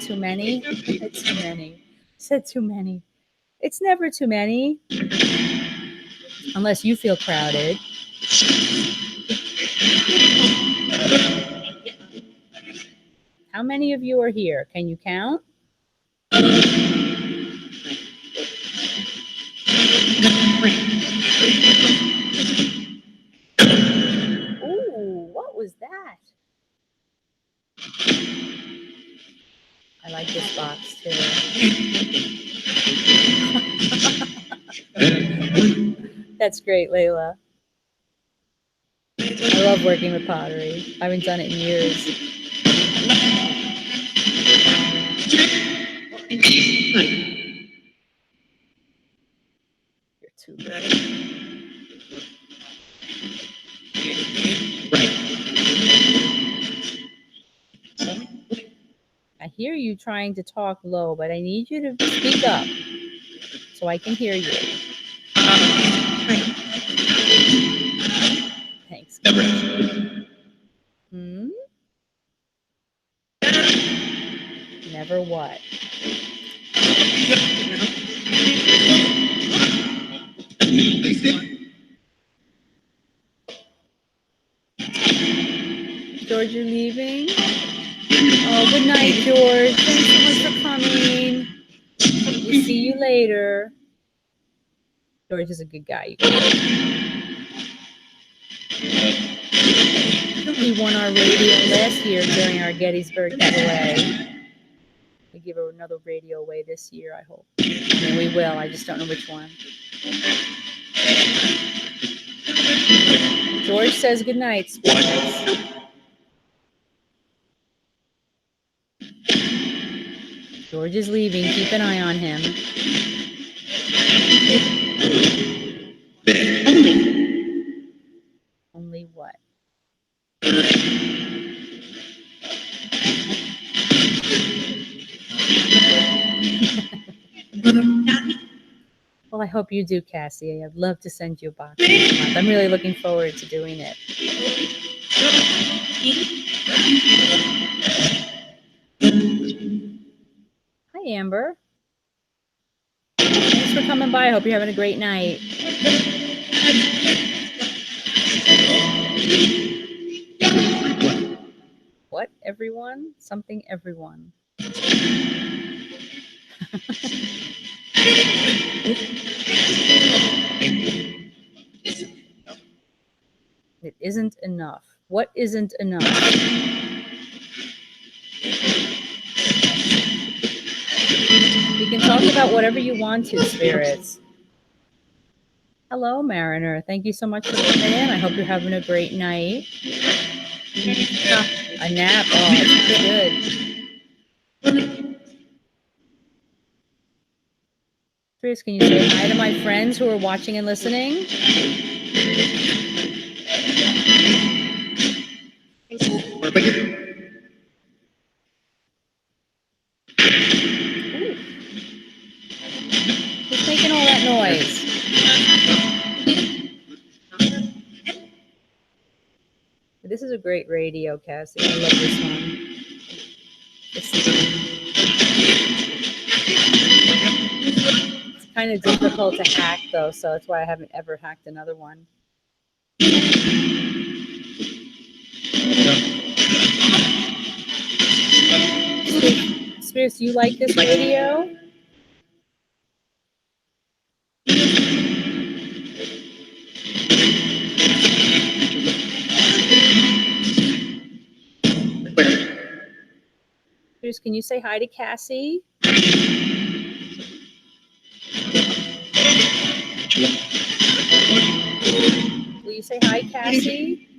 S1: Too many? It's too many. Said too many. It's never too many. Unless you feel crowded. How many of you are here? Can you count? Ooh, what was that? I like this box too. That's great, Layla. I love working with pottery. I haven't done it in years. You're too good. I hear you trying to talk low, but I need you to speak up so I can hear you. Thanks. Hmm? Never what? George, you're leaving? Oh, good night, George. Thanks so much for coming. We'll see you later. George is a good guy. We won our radio last year during our Gettysburg giveaway. We give another radio away this year, I hope. I mean, we will. I just don't know which one. George says good night, spirits. George is leaving. Keep an eye on him. Only what? Well, I hope you do, Cassie. I'd love to send you a box next month. I'm really looking forward to doing it. Hi, Amber. Thanks for coming by. I hope you're having a great night. What, everyone? Something, everyone. It isn't enough. What isn't enough? You can talk about whatever you want to, spirits. Hello, Mariner. Thank you so much for coming in. I hope you're having a great night. A nap. Oh, it's good. Spirits, can you say hi to my friends who are watching and listening? Ooh. Who's making all that noise? This is a great radio, Cassie. I love this one. It's kind of difficult to hack, though, so that's why I haven't ever hacked another one. Spirits, you like this radio? Spirits, can you say hi to Cassie? Will you say hi, Cassie?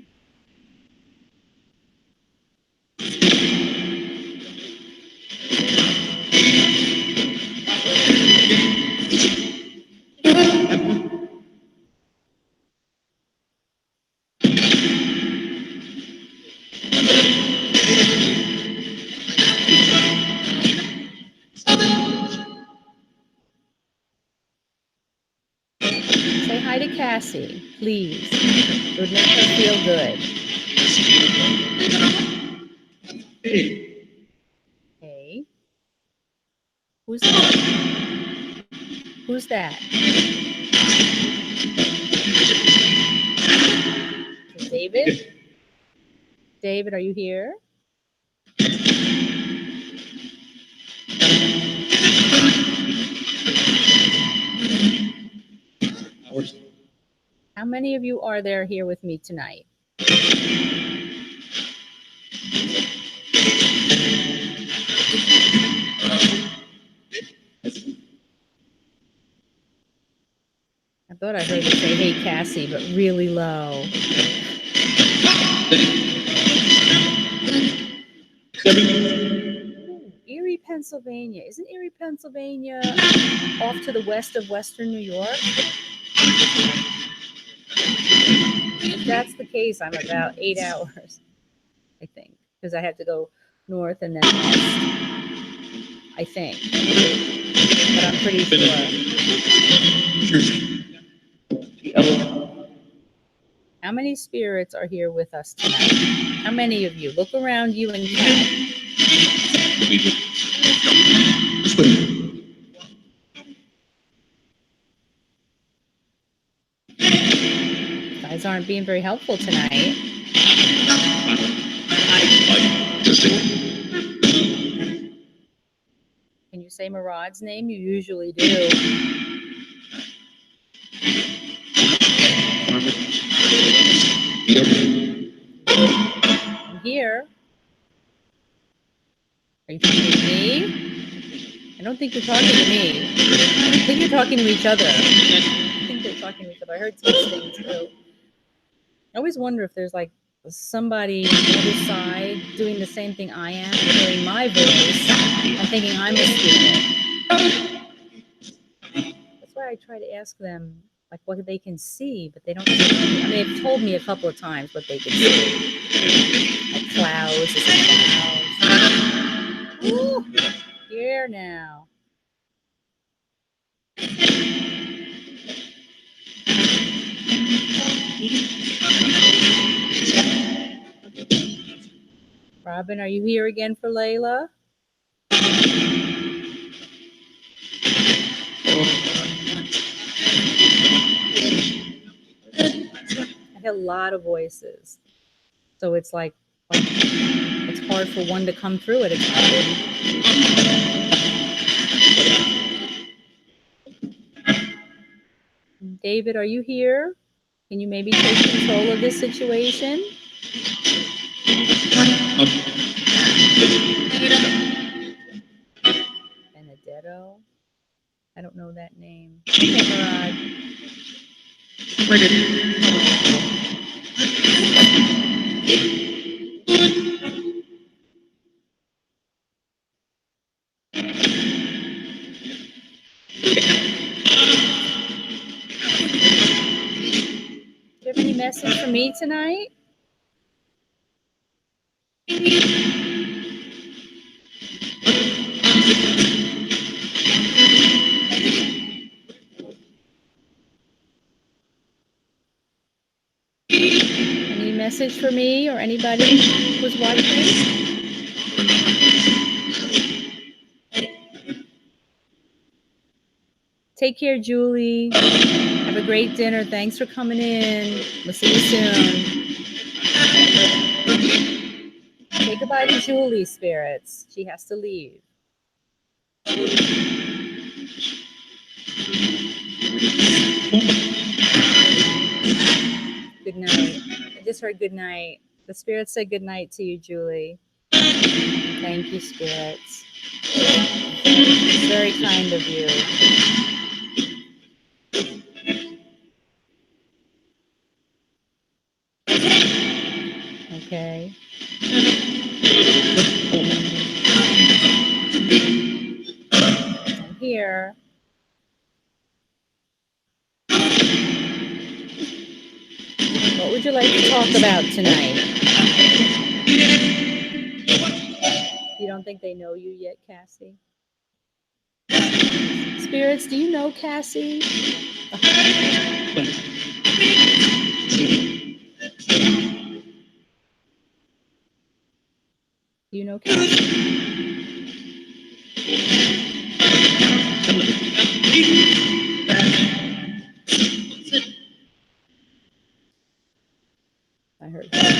S1: Say hi to Cassie, please. It would make her feel good. Hey. Who's that? Who's that? David? David, are you here? How many of you are there here with me tonight? I thought I heard you say, hey, Cassie, but really low. Ooh, Erie, Pennsylvania. Isn't Erie, Pennsylvania off to the west of Western New York? If that's the case, I'm about 8 hours, I think, because I have to go north and then west, I think. But I'm pretty sure. How many spirits are here with us tonight? How many of you? Look around you and count. You guys aren't being very helpful tonight. Can you say Murad's name? You usually do. you talking to me? I don't think you're talking to me. I think you're talking to each other. I think they're talking to each other. I heard texting too. I always wonder if there's like somebody on the other side doing the same thing I am, hearing my voice and thinking I'm a spirit. That's why I try to ask them like what they can see, but they don't tell me. I mean, they've told me a couple of times what they can see. Like clouds, is it clouds? Ooh, here now. Robin, are you here again for Layla? I hear a lot of voices. So it's like it's hard for one to come through at a time. David, are you here? Can you maybe take control of this situation? Benedetto? I don't know that name. Okay, Murad. Do you have any message for me tonight? Any message for me or anybody who's watching? Take care, Julie. Have a great dinner. Thanks for coming in. We'll see you soon. Say goodbye to Julie, spirits. She has to leave. Good night. I just heard good night. The spirits said good night to you, Julie. Thank you, spirits. It's very kind of you. Okay. I'm here. What would you like to talk about tonight? You don't think they know you yet, Cassie? Spirits, do you know Cassie? Do you know Cassie? I heard that.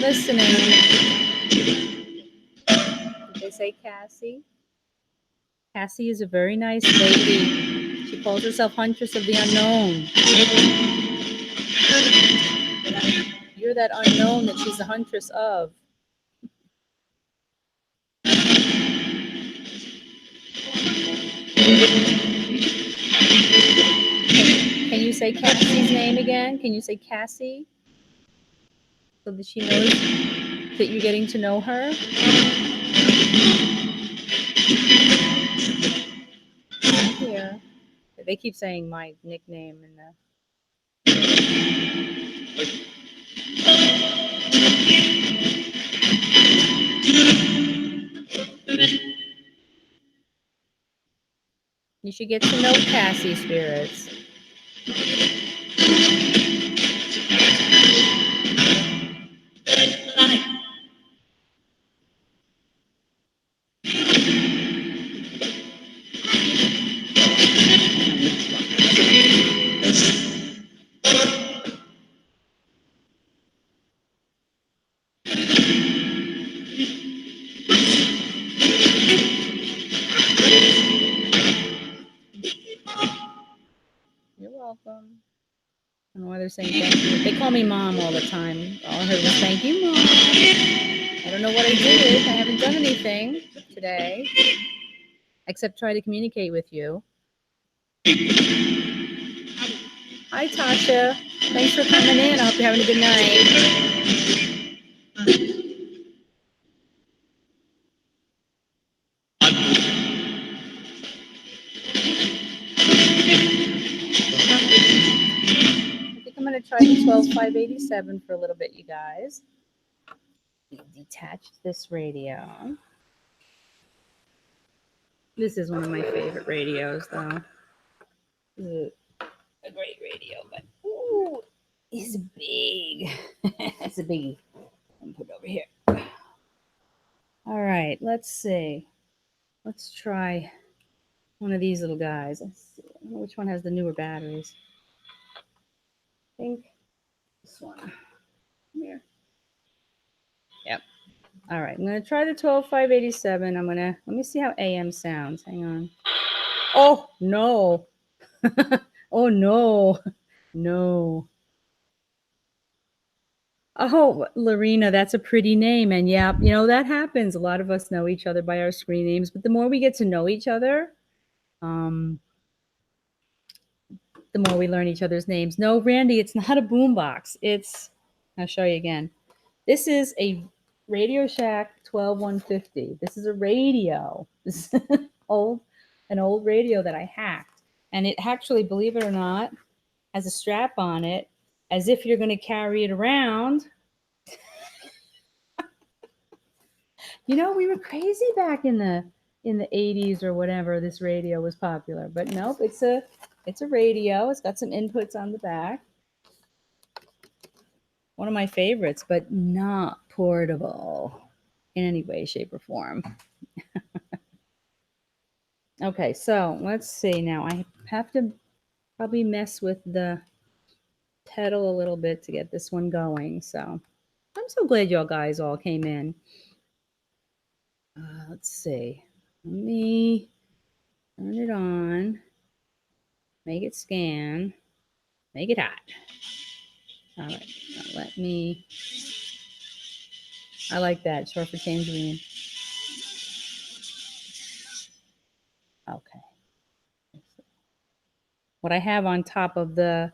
S1: Listening. Did they say Cassie? Cassie is a very nice lady. She calls herself Huntress of the Unknown. You're that unknown that she's the huntress of. Can you say Cassie's name again? Can you say Cassie? So that she knows that you're getting to know her? I'm here. They keep saying my nickname in the... You should get to know Cassie, spirits. welcome. I don't know why they're saying thank you. They call me Mom all the time. All I heard was thank you, Mom. I don't know what I did. I haven't done anything today except try to communicate with you. Hi, Tasha. Thanks for coming in. I hope you're having a good night. I think I'm going to try the 12587 for a little bit, you guys. Detach this radio. This is one of my favorite radios, though. This is a great radio, but ooh, it's big. It's a biggie. I'm put it over here. All right, let's see. Let's try one of these little guys. Let's see. I don't know which one has the newer batteries. I think this one. Come here. Yep. All right, I'm gonna try the 12587. Let me see how AM sounds. Hang on. Oh no. Oh no. No. Oh, Lorena, that's a pretty name. And yeah, that happens. A lot of us know each other by our screen names, but the more we get to know each other, the more we learn each other's names. No, Randy, it's not a boombox. I'll show you again. This is a Radio Shack 12150. This is a radio. This is an old radio that I hacked. And it actually, believe it or not, has a strap on it as if you're going to carry it around. We were crazy back in the 80s or whatever. This radio was popular, but nope, it's a radio. It's got some inputs on the back. One of my favorites, but not portable in any way, shape, or form. Okay, so let's see now. I have to probably mess with the pedal a little bit to get this one going. So I'm so glad y'all guys all came in. Let's see. Let me turn it on. Make it scan. Make it hot. All right. Now let me. I like that. Short for tangerine. Okay. What I have on top of the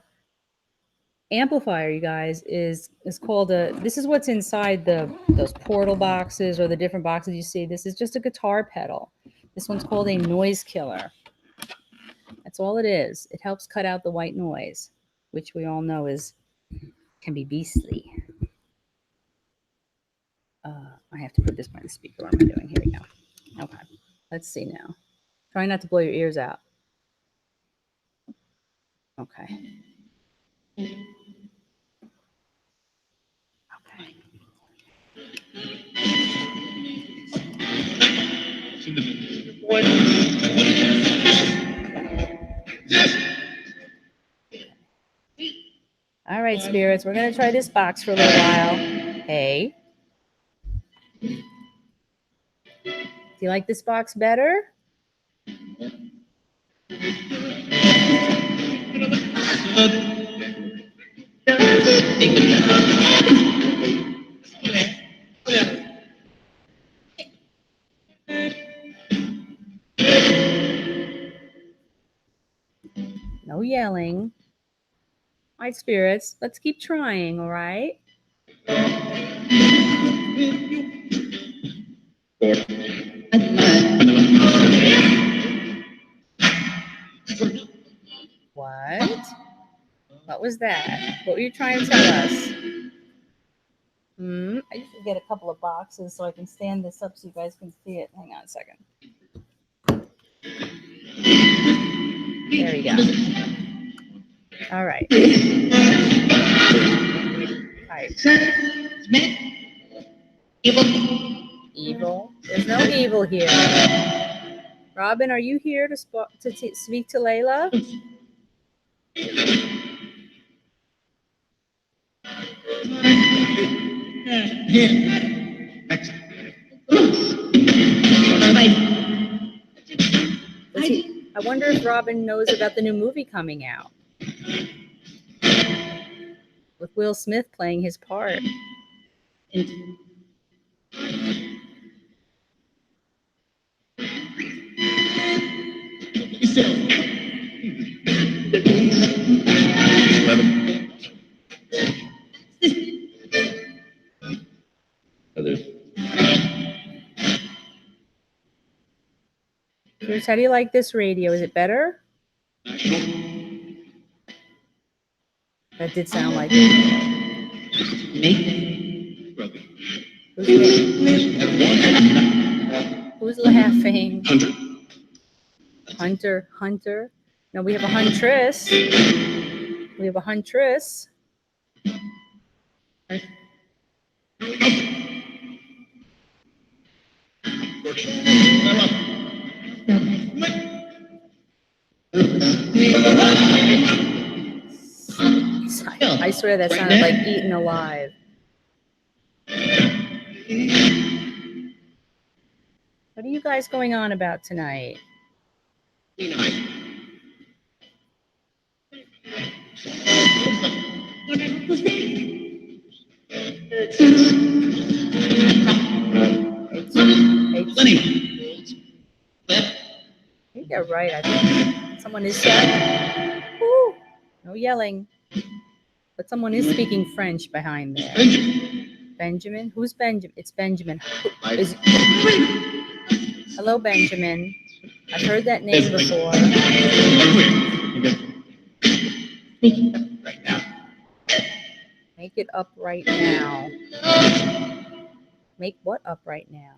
S1: amplifier, you guys, is called this is what's inside those portal boxes or the different boxes you see. This is just a guitar pedal. This one's called a noise killer. That's all it is. It helps cut out the white noise, which we all know can be beastly. I have to put this by the speaker. What am I doing? Here we go. Okay. Let's see now. Try not to blow your ears out. Okay. Okay. All right, spirits. We're going to try this box for a little while. Hey. Do you like this box better? No yelling. All right, spirits. Let's keep trying, all right? What? What was that? What were you trying to tell us? I usually get a couple of boxes so I can stand this up so you guys can see it. Hang on a second. There we go. All right. Evil? There's no evil here. Robin, are you here to speak to Layla? I wonder if Robin knows about the new movie coming out. With Will Smith playing his part. Bruce, how do you like this radio? Is it better? That did sound like it. Who's laughing? Hunter. No, we have a huntress. We have a huntress. I swear that sounded like eaten alive. What are you guys going on about tonight? I think they're right. I think someone is saying, "Woo!" No yelling. But someone is speaking French behind there. Benjamin? Who's Benjamin? It's Benjamin. Hello, Benjamin. I've heard that name before.
S3: Right now.
S1: Make it up right now. Make what up right now?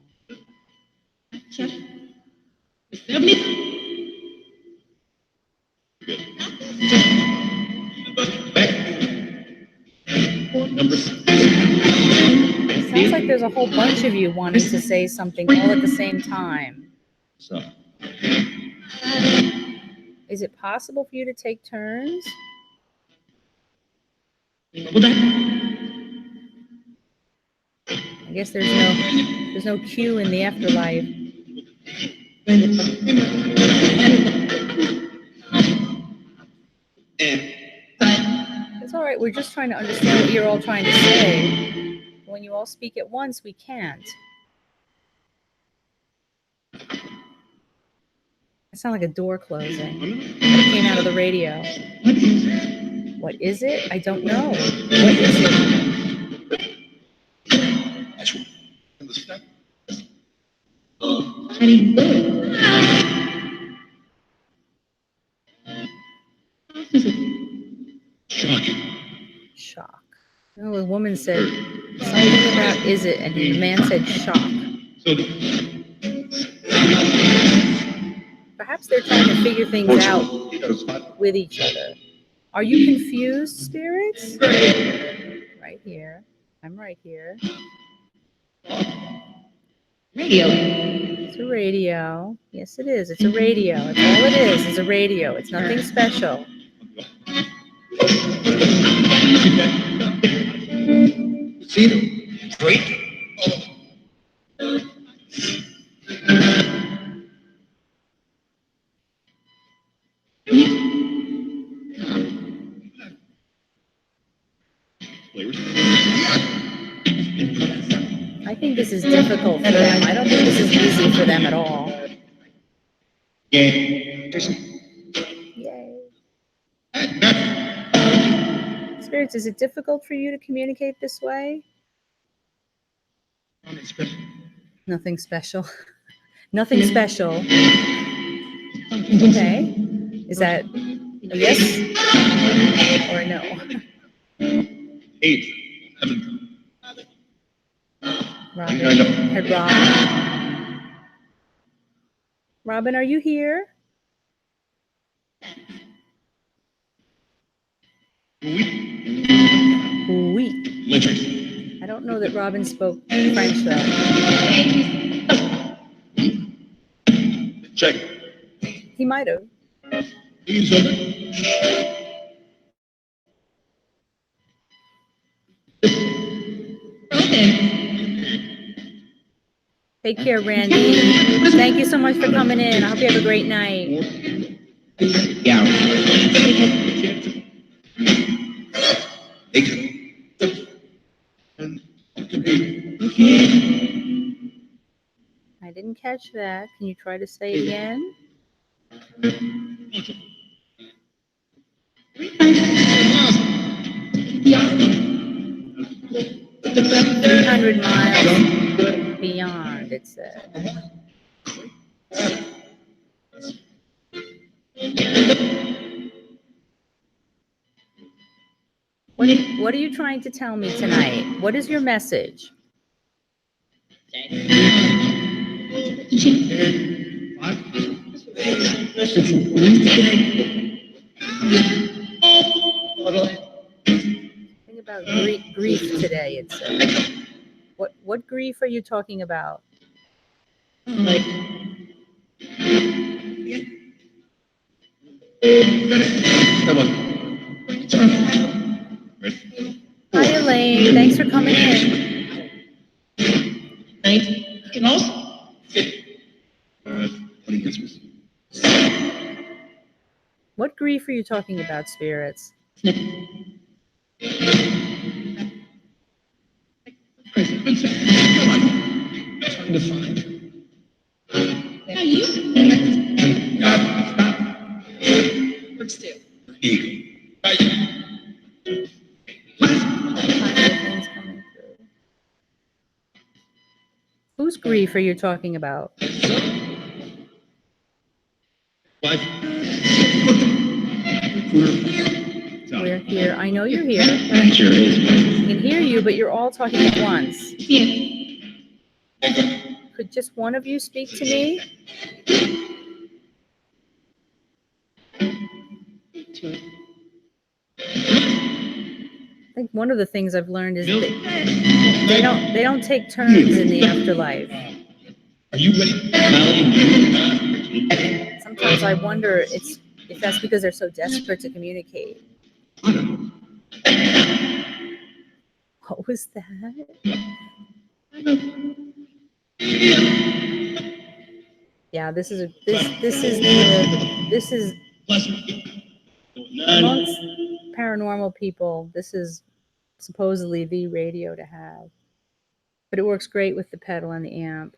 S1: It sounds like there's a whole bunch of you wanting to say something all at the same time.
S3: So.
S1: Is it possible for you to take turns? I guess there's no queue in the afterlife. It's all right. We're just trying to understand what you're all trying to say. When you all speak at once, we can't. It sounded like a door closing. It came out of the radio. What is it? I don't know. What is it? Shock. Oh, a woman said something about is it, and the man said shock. Perhaps they're trying to figure things out with each other. Are you confused, spirits? Right here. I'm right here. Radio. It's a radio. Yes, it is. It's a radio. It's all it is. It's a radio. It's nothing special.
S3: Great.
S1: I think this is difficult for them. I don't think this is easy for them at all. Yay. Spirits, is it difficult for you to communicate this way? Nothing special. Nothing special. Okay. Is that a yes or a no?
S3: 8, 7.
S1: Robin. Robin, are you here? Oui. I don't know that Robin spoke French though.
S3: Check.
S1: He might have. Take care, Randy. Thank you so much for coming in. I hope you have a great night.
S3: Yeah.
S1: catch that. Can you try to say it again?
S4: The
S1: 300 miles beyond, it said. What are you trying to tell me tonight? What is your message? Think about grief today, it said. What grief are you talking about?
S4: Like,
S3: Come on.
S1: Hi, Elaine. Thanks for coming in.
S4: 19. You can also.
S3: 20 answers.
S1: What grief are you talking about, spirits?
S3: Come on. Trying to find.
S4: How you?
S3: God.
S4: Works too.
S3: Eagle.
S1: All kinds of things coming through. Whose grief are you talking about?
S3: Wife.
S1: We're here. I know you're here.
S3: Sure is.
S1: I can hear you, but you're all talking at once.
S4: Yeah.
S1: Could just one of you speak to me? I think one of the things I've learned is that they don't take turns in the afterlife.
S3: Are you ready?
S1: Sometimes I wonder if that's because they're so desperate to communicate. What was that? Yeah, this is amongst paranormal people. This is supposedly the radio to have, but it works great with the pedal and the amp.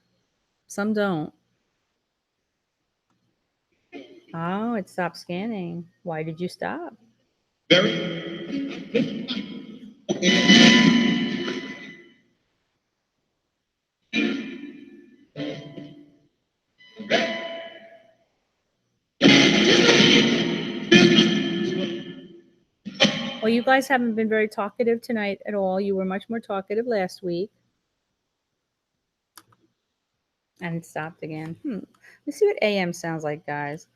S1: Some don't. Oh, it stopped scanning. Why did you stop? Well, you guys haven't been very talkative tonight at all. You were much more talkative last week. And it stopped again. Let's see what AM sounds like, guys.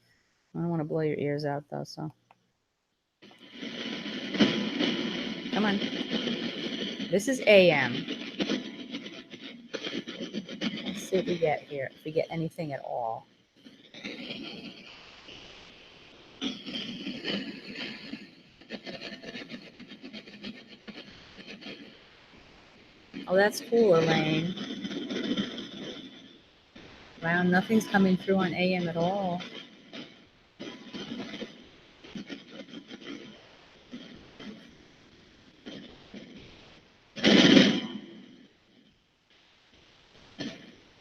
S1: I don't want to blow your ears out, though, so. Come on. This is AM. Let's see what we get here, if we get anything at all. Oh, that's cool, Elaine. Wow, nothing's coming through on AM at all.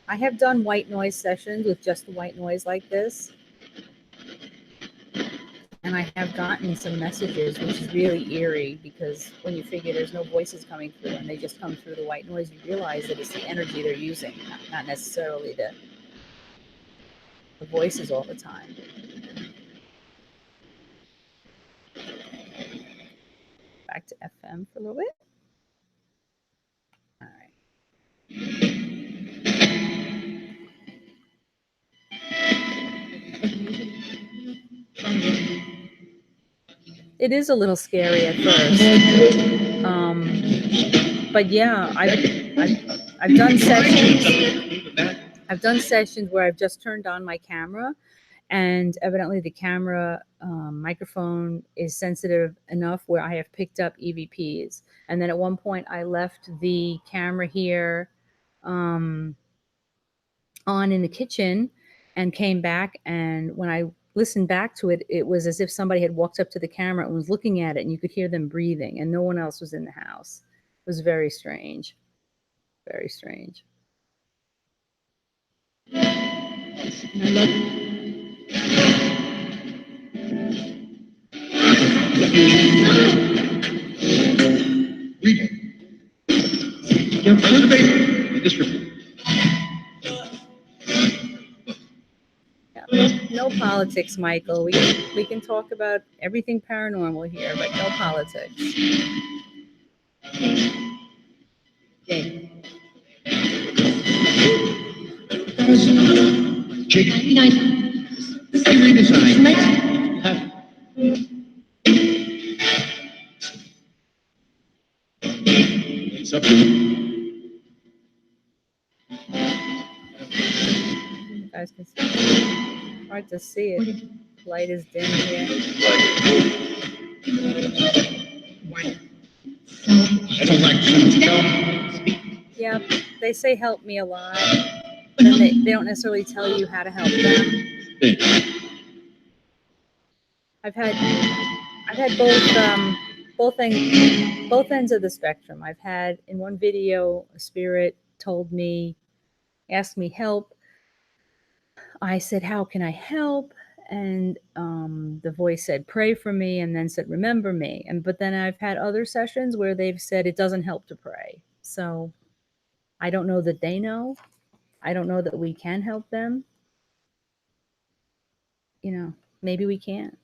S1: I have done white noise sessions with just the white noise like this. And I have gotten some messages, which is really eerie because when you figure there's no voices coming through and they just come through the white noise, you realize that it's the energy they're using, not necessarily the voices all the time. Back to FM for a little bit. All right. It is a little scary at first. But yeah, I've done sessions. I've done sessions where I've just turned on my camera, and evidently the camera microphone is sensitive enough where I have picked up EVPs. And then at one point I left the camera here on in the kitchen and came back, and when I listened back to it, it was as if somebody had walked up to the camera and was looking at it, and you could hear them breathing, and no one else was in the house. It was very strange. Very strange.
S4: Yes, and I love your
S3: Observation. This report.
S1: Yeah, no politics, Michael. We can talk about everything paranormal here, but no politics.
S4: day.
S3: Jacob,
S4: 99.
S3: you read this on It's up to you.
S1: You guys can see. Hard to see it. Light is dim here.
S3: I don't like to
S1: Yeah, they say help me a lot. Then they don't necessarily tell you how to help them. I've had both ends of the spectrum. I've had in one video a spirit told me, asked me help. I said, how can I help? And the voice said, pray for me, and then said, remember me. But then I've had other sessions where they've said it doesn't help to pray. So I don't know that they know. I don't know that we can help them. Maybe we can.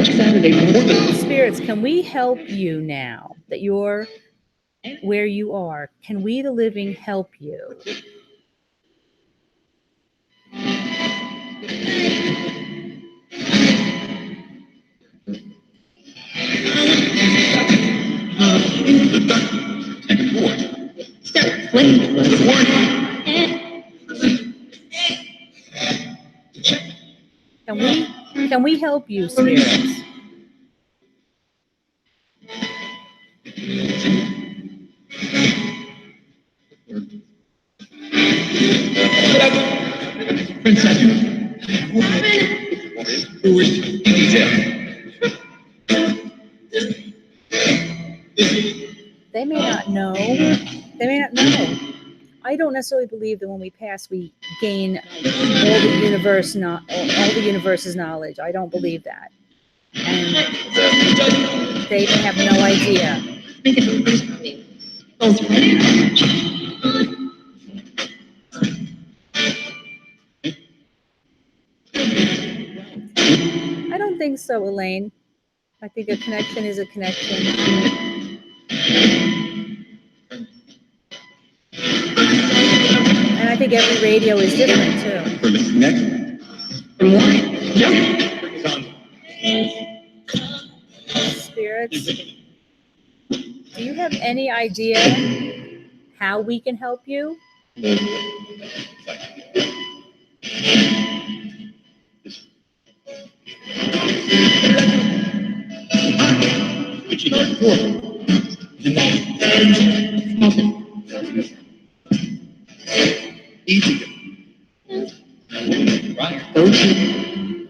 S4: Saturday morning.
S1: Spirits, can we help you now that you're where you are? Can we, the living, help you?
S4: Start playing.
S1: Can we help you, spirits?
S3: Princess. Who is detail?
S1: They may not know. They may not know. I don't necessarily believe that when we pass, we gain all the universe's knowledge. I don't believe that. And they may have no idea. I don't think so, Elaine. I think a connection is a connection. And I think every radio is different too.
S3: For the next.
S1: Spirits, do you have any idea how we can help you?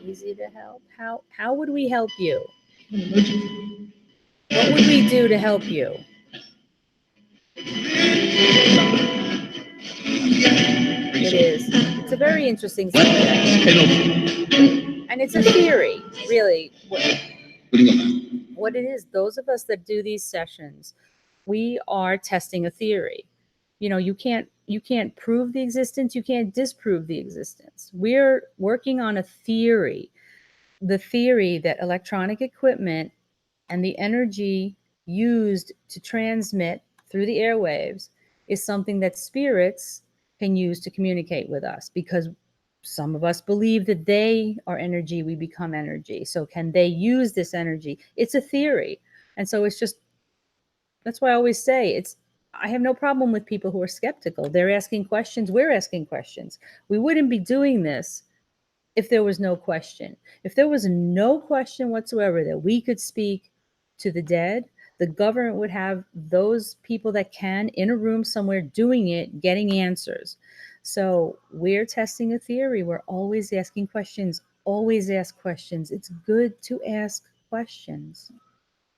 S1: Easy to help. How would we help you? What would we do to help you? It is. It's a very interesting subject. And it's a theory, really. What it is, those of us that do these sessions, we are testing a theory. You can't prove the existence, you can't disprove the existence. We're working on a theory. The theory that electronic equipment and the energy used to transmit through the airwaves is something that spirits can use to communicate with us, because some of us believe that they are energy, we become energy. So can they use this energy? It's a theory. And so that's why I always say I have no problem with people who are skeptical. They're asking questions, we're asking questions. We wouldn't be doing this if there was no question. If there was no question whatsoever that we could speak to the dead, the government would have those people that can in a room somewhere doing it, getting answers. So we're testing a theory. We're always asking questions, always ask questions. It's good to ask questions.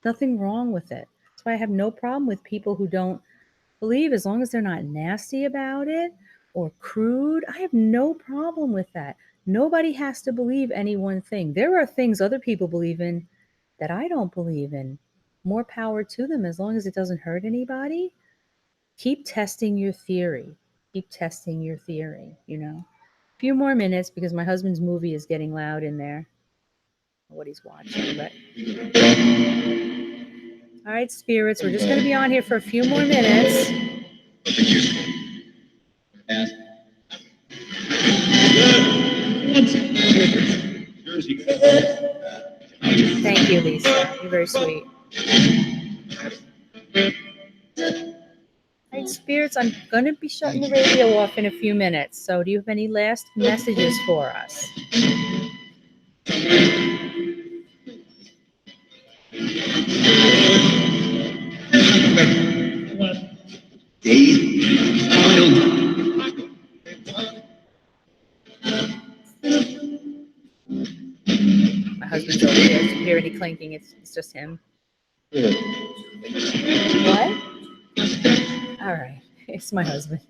S1: Nothing wrong with it. That's why I have no problem with people who don't believe as long as they're not nasty about it or crude. I have no problem with that. Nobody has to believe any one thing. There are things other people believe in that I don't believe in. More power to them as long as it doesn't hurt anybody. Keep testing your theory. Keep testing your theory, you know. A few more minutes because my husband's movie is getting loud in there. What he's watching, but all right, spirits, we're just going to be on here for a few more minutes. Thank you, Lisa. You're very sweet. All right, spirits, I'm going to be shutting the radio off in a few minutes. So, do you have any last messages for us? My husband's over here. If you hear any clinking, it's just him. What? All right. It's my husband.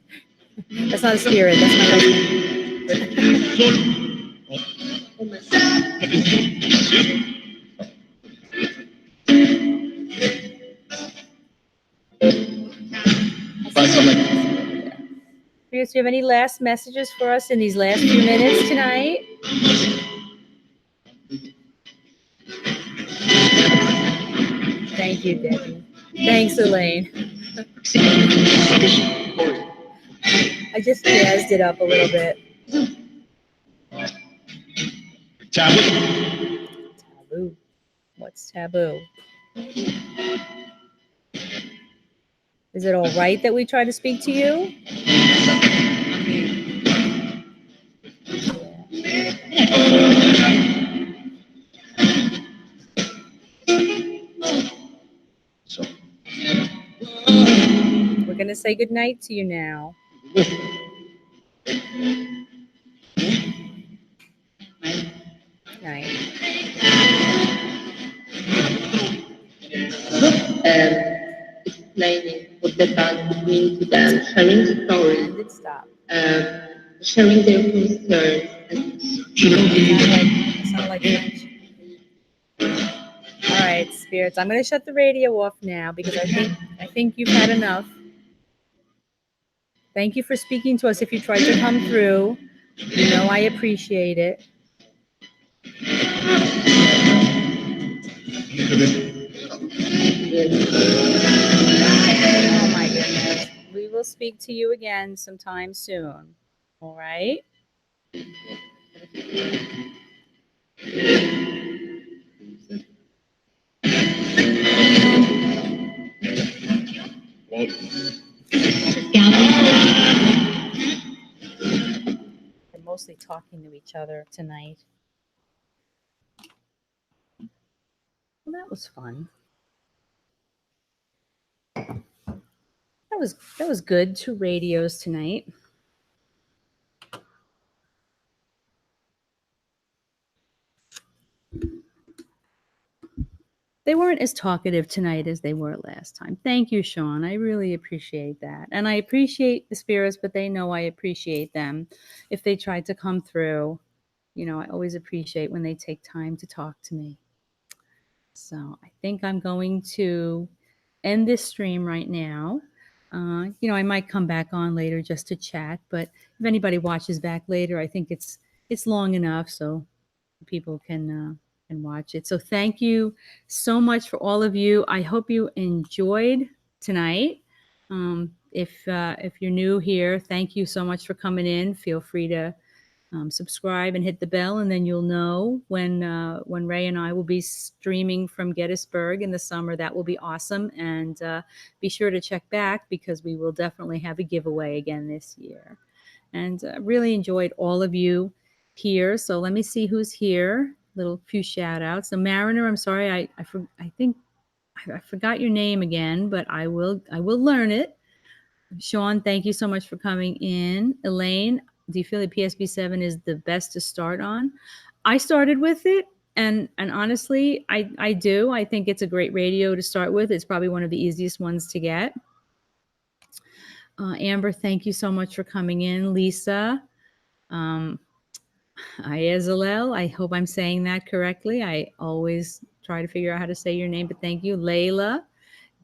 S1: That's not a spirit. That's my husband. Spirits, do you have any last messages for us in these last few minutes tonight? Thank you, Debbie. Thanks, Elaine. I just jazzed it up a little bit. Taboo. What's taboo? Is it all right that we try to speak to you? We're going to say goodnight to you now. Night.
S4: Explaining what the band means to them, sharing stories,
S1: And it stopped.
S4: sharing their concerns, and
S1: It sounded like French. All right, spirits. I'm going to shut the radio off now because I think you've had enough. Thank you for speaking to us. If you tried to come through, you know I appreciate it. Oh my goodness. We will speak to you again sometime soon. All right? We're mostly talking to each other tonight. Well, that was fun. That was good. 2 radios tonight. They weren't as talkative tonight as they were last time. Thank you, Sean. I really appreciate that. And I appreciate the spirits, but they know I appreciate them. If they tried to come through, you know, I always appreciate when they take time to talk to me. So I think I'm going to end this stream right now. You know, I might come back on later just to chat, but if anybody watches back later, I think it's long enough so people can watch it. So thank you so much for all of you. I hope you enjoyed tonight. If you're new here, thank you so much for coming in. Feel free to subscribe and hit the bell, and then you'll know when Ray and I will be streaming from Gettysburg in the summer. That will be awesome. And be sure to check back because we will definitely have a giveaway again this year. And really enjoyed all of you here. So let me see who's here. Little few shout outs. So Mariner, I'm sorry, I think I forgot your name again, but I will learn it. Sean, thank you so much for coming in. Elaine, do you feel that PSB7 is the best to start on? I started with it, and honestly, I do. I think it's a great radio to start with. It's probably one of the easiest ones to get. Amber, thank you so much for coming in. Lisa, Ayazalel, I hope I'm saying that correctly. I always try to figure out how to say your name, but thank you. Layla,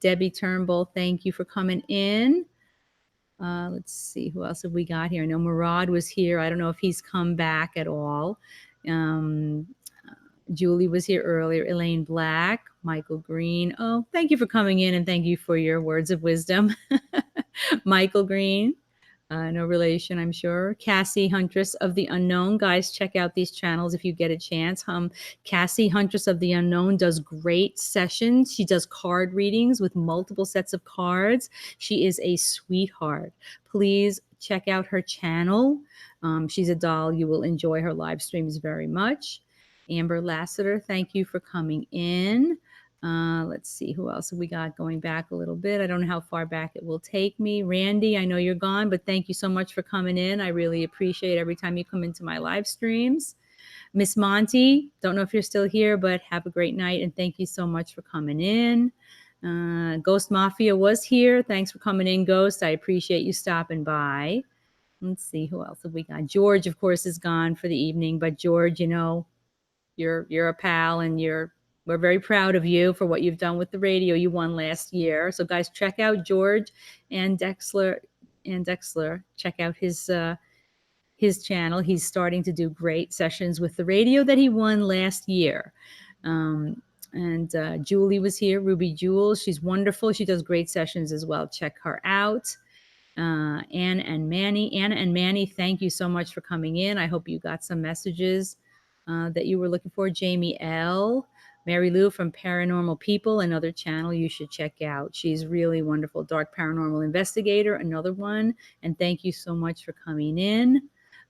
S1: Debbie Turnbull, thank you for coming in. Let's see, who else have we got here? I know Murad was here. I don't know if he's come back at all. Um, Julie was here earlier. Elaine Black, Michael Green. Oh, thank you for coming in and thank you for your words of wisdom. Michael Green. No relation, I'm sure. Cassie, Huntress of the Unknown. Guys, check out these channels if you get a chance. Cassie, Huntress of the Unknown, does great sessions. She does card readings with multiple sets of cards. She is a sweetheart. Please check out her channel. She's a doll. You will enjoy her live streams very much. Amber Lassiter, thank you for coming in. Let's see who else have we got going back a little bit. I don't know how far back it will take me. Randy, I know you're gone, but thank you so much for coming in. I really appreciate every time you come into my live streams. Miss Monty, don't know if you're still here, but have a great night and thank you so much for coming in. Ghost Mafia was here. Thanks for coming in, Ghost. I appreciate you stopping by. Let's see who else have we got. George, of course, is gone for the evening, but George, you know, you're a pal and we're very proud of you for what you've done with the radio. You won last year. So guys, check out George and Dexler Check out his channel. He's starting to do great sessions with the radio that he won last year. And Julie was here, Ruby Jules. She's wonderful. She does great sessions as well. Check her out. Anna and Manny, thank you so much for coming in. I hope you got some messages that you were looking for. Jamie L. Mary Lou from Paranormal People, another channel you should check out. She's really wonderful. Dark Paranormal Investigator, another one. And thank you so much for coming in.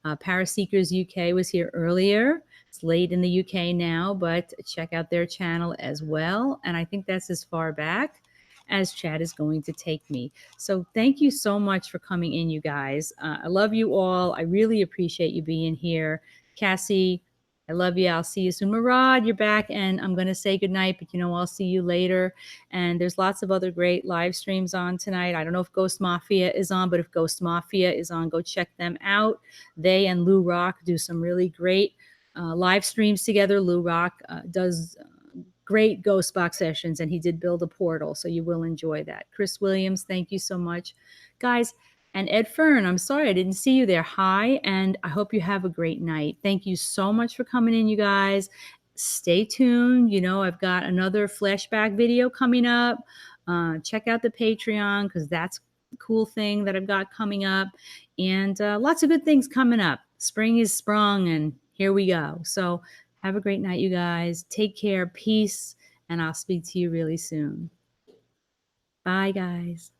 S1: Paraseekers UK was here earlier. It's late in the UK now, but check out their channel as well. And I think that's as far back as Chad is going to take me. So thank you so much for coming in, you guys. I love you all. I really appreciate you being here. Cassie, I love you. I'll see you soon. Murad, you're back, and I'm going to say goodnight, but I'll see you later. And there's lots of other great live streams on tonight. I don't know if Ghost Mafia is on, but if Ghost Mafia is on, go check them out. They and Lou Rock do some really great live streams together. Lou Rock does great ghost box sessions, and he did build a portal, so you will enjoy that. Chris Williams, thank you so much, guys. And Ed Fern, I'm sorry I didn't see you there. Hi, and I hope you have a great night. Thank you so much for coming in, you guys. Stay tuned. I've got another flashback video coming up. Check out the Patreon, because that's a cool thing that I've got coming up, and lots of good things coming up. Spring is sprung, and here we go. So have a great night, you guys. Take care, peace, and I'll speak to you really soon. Bye, guys.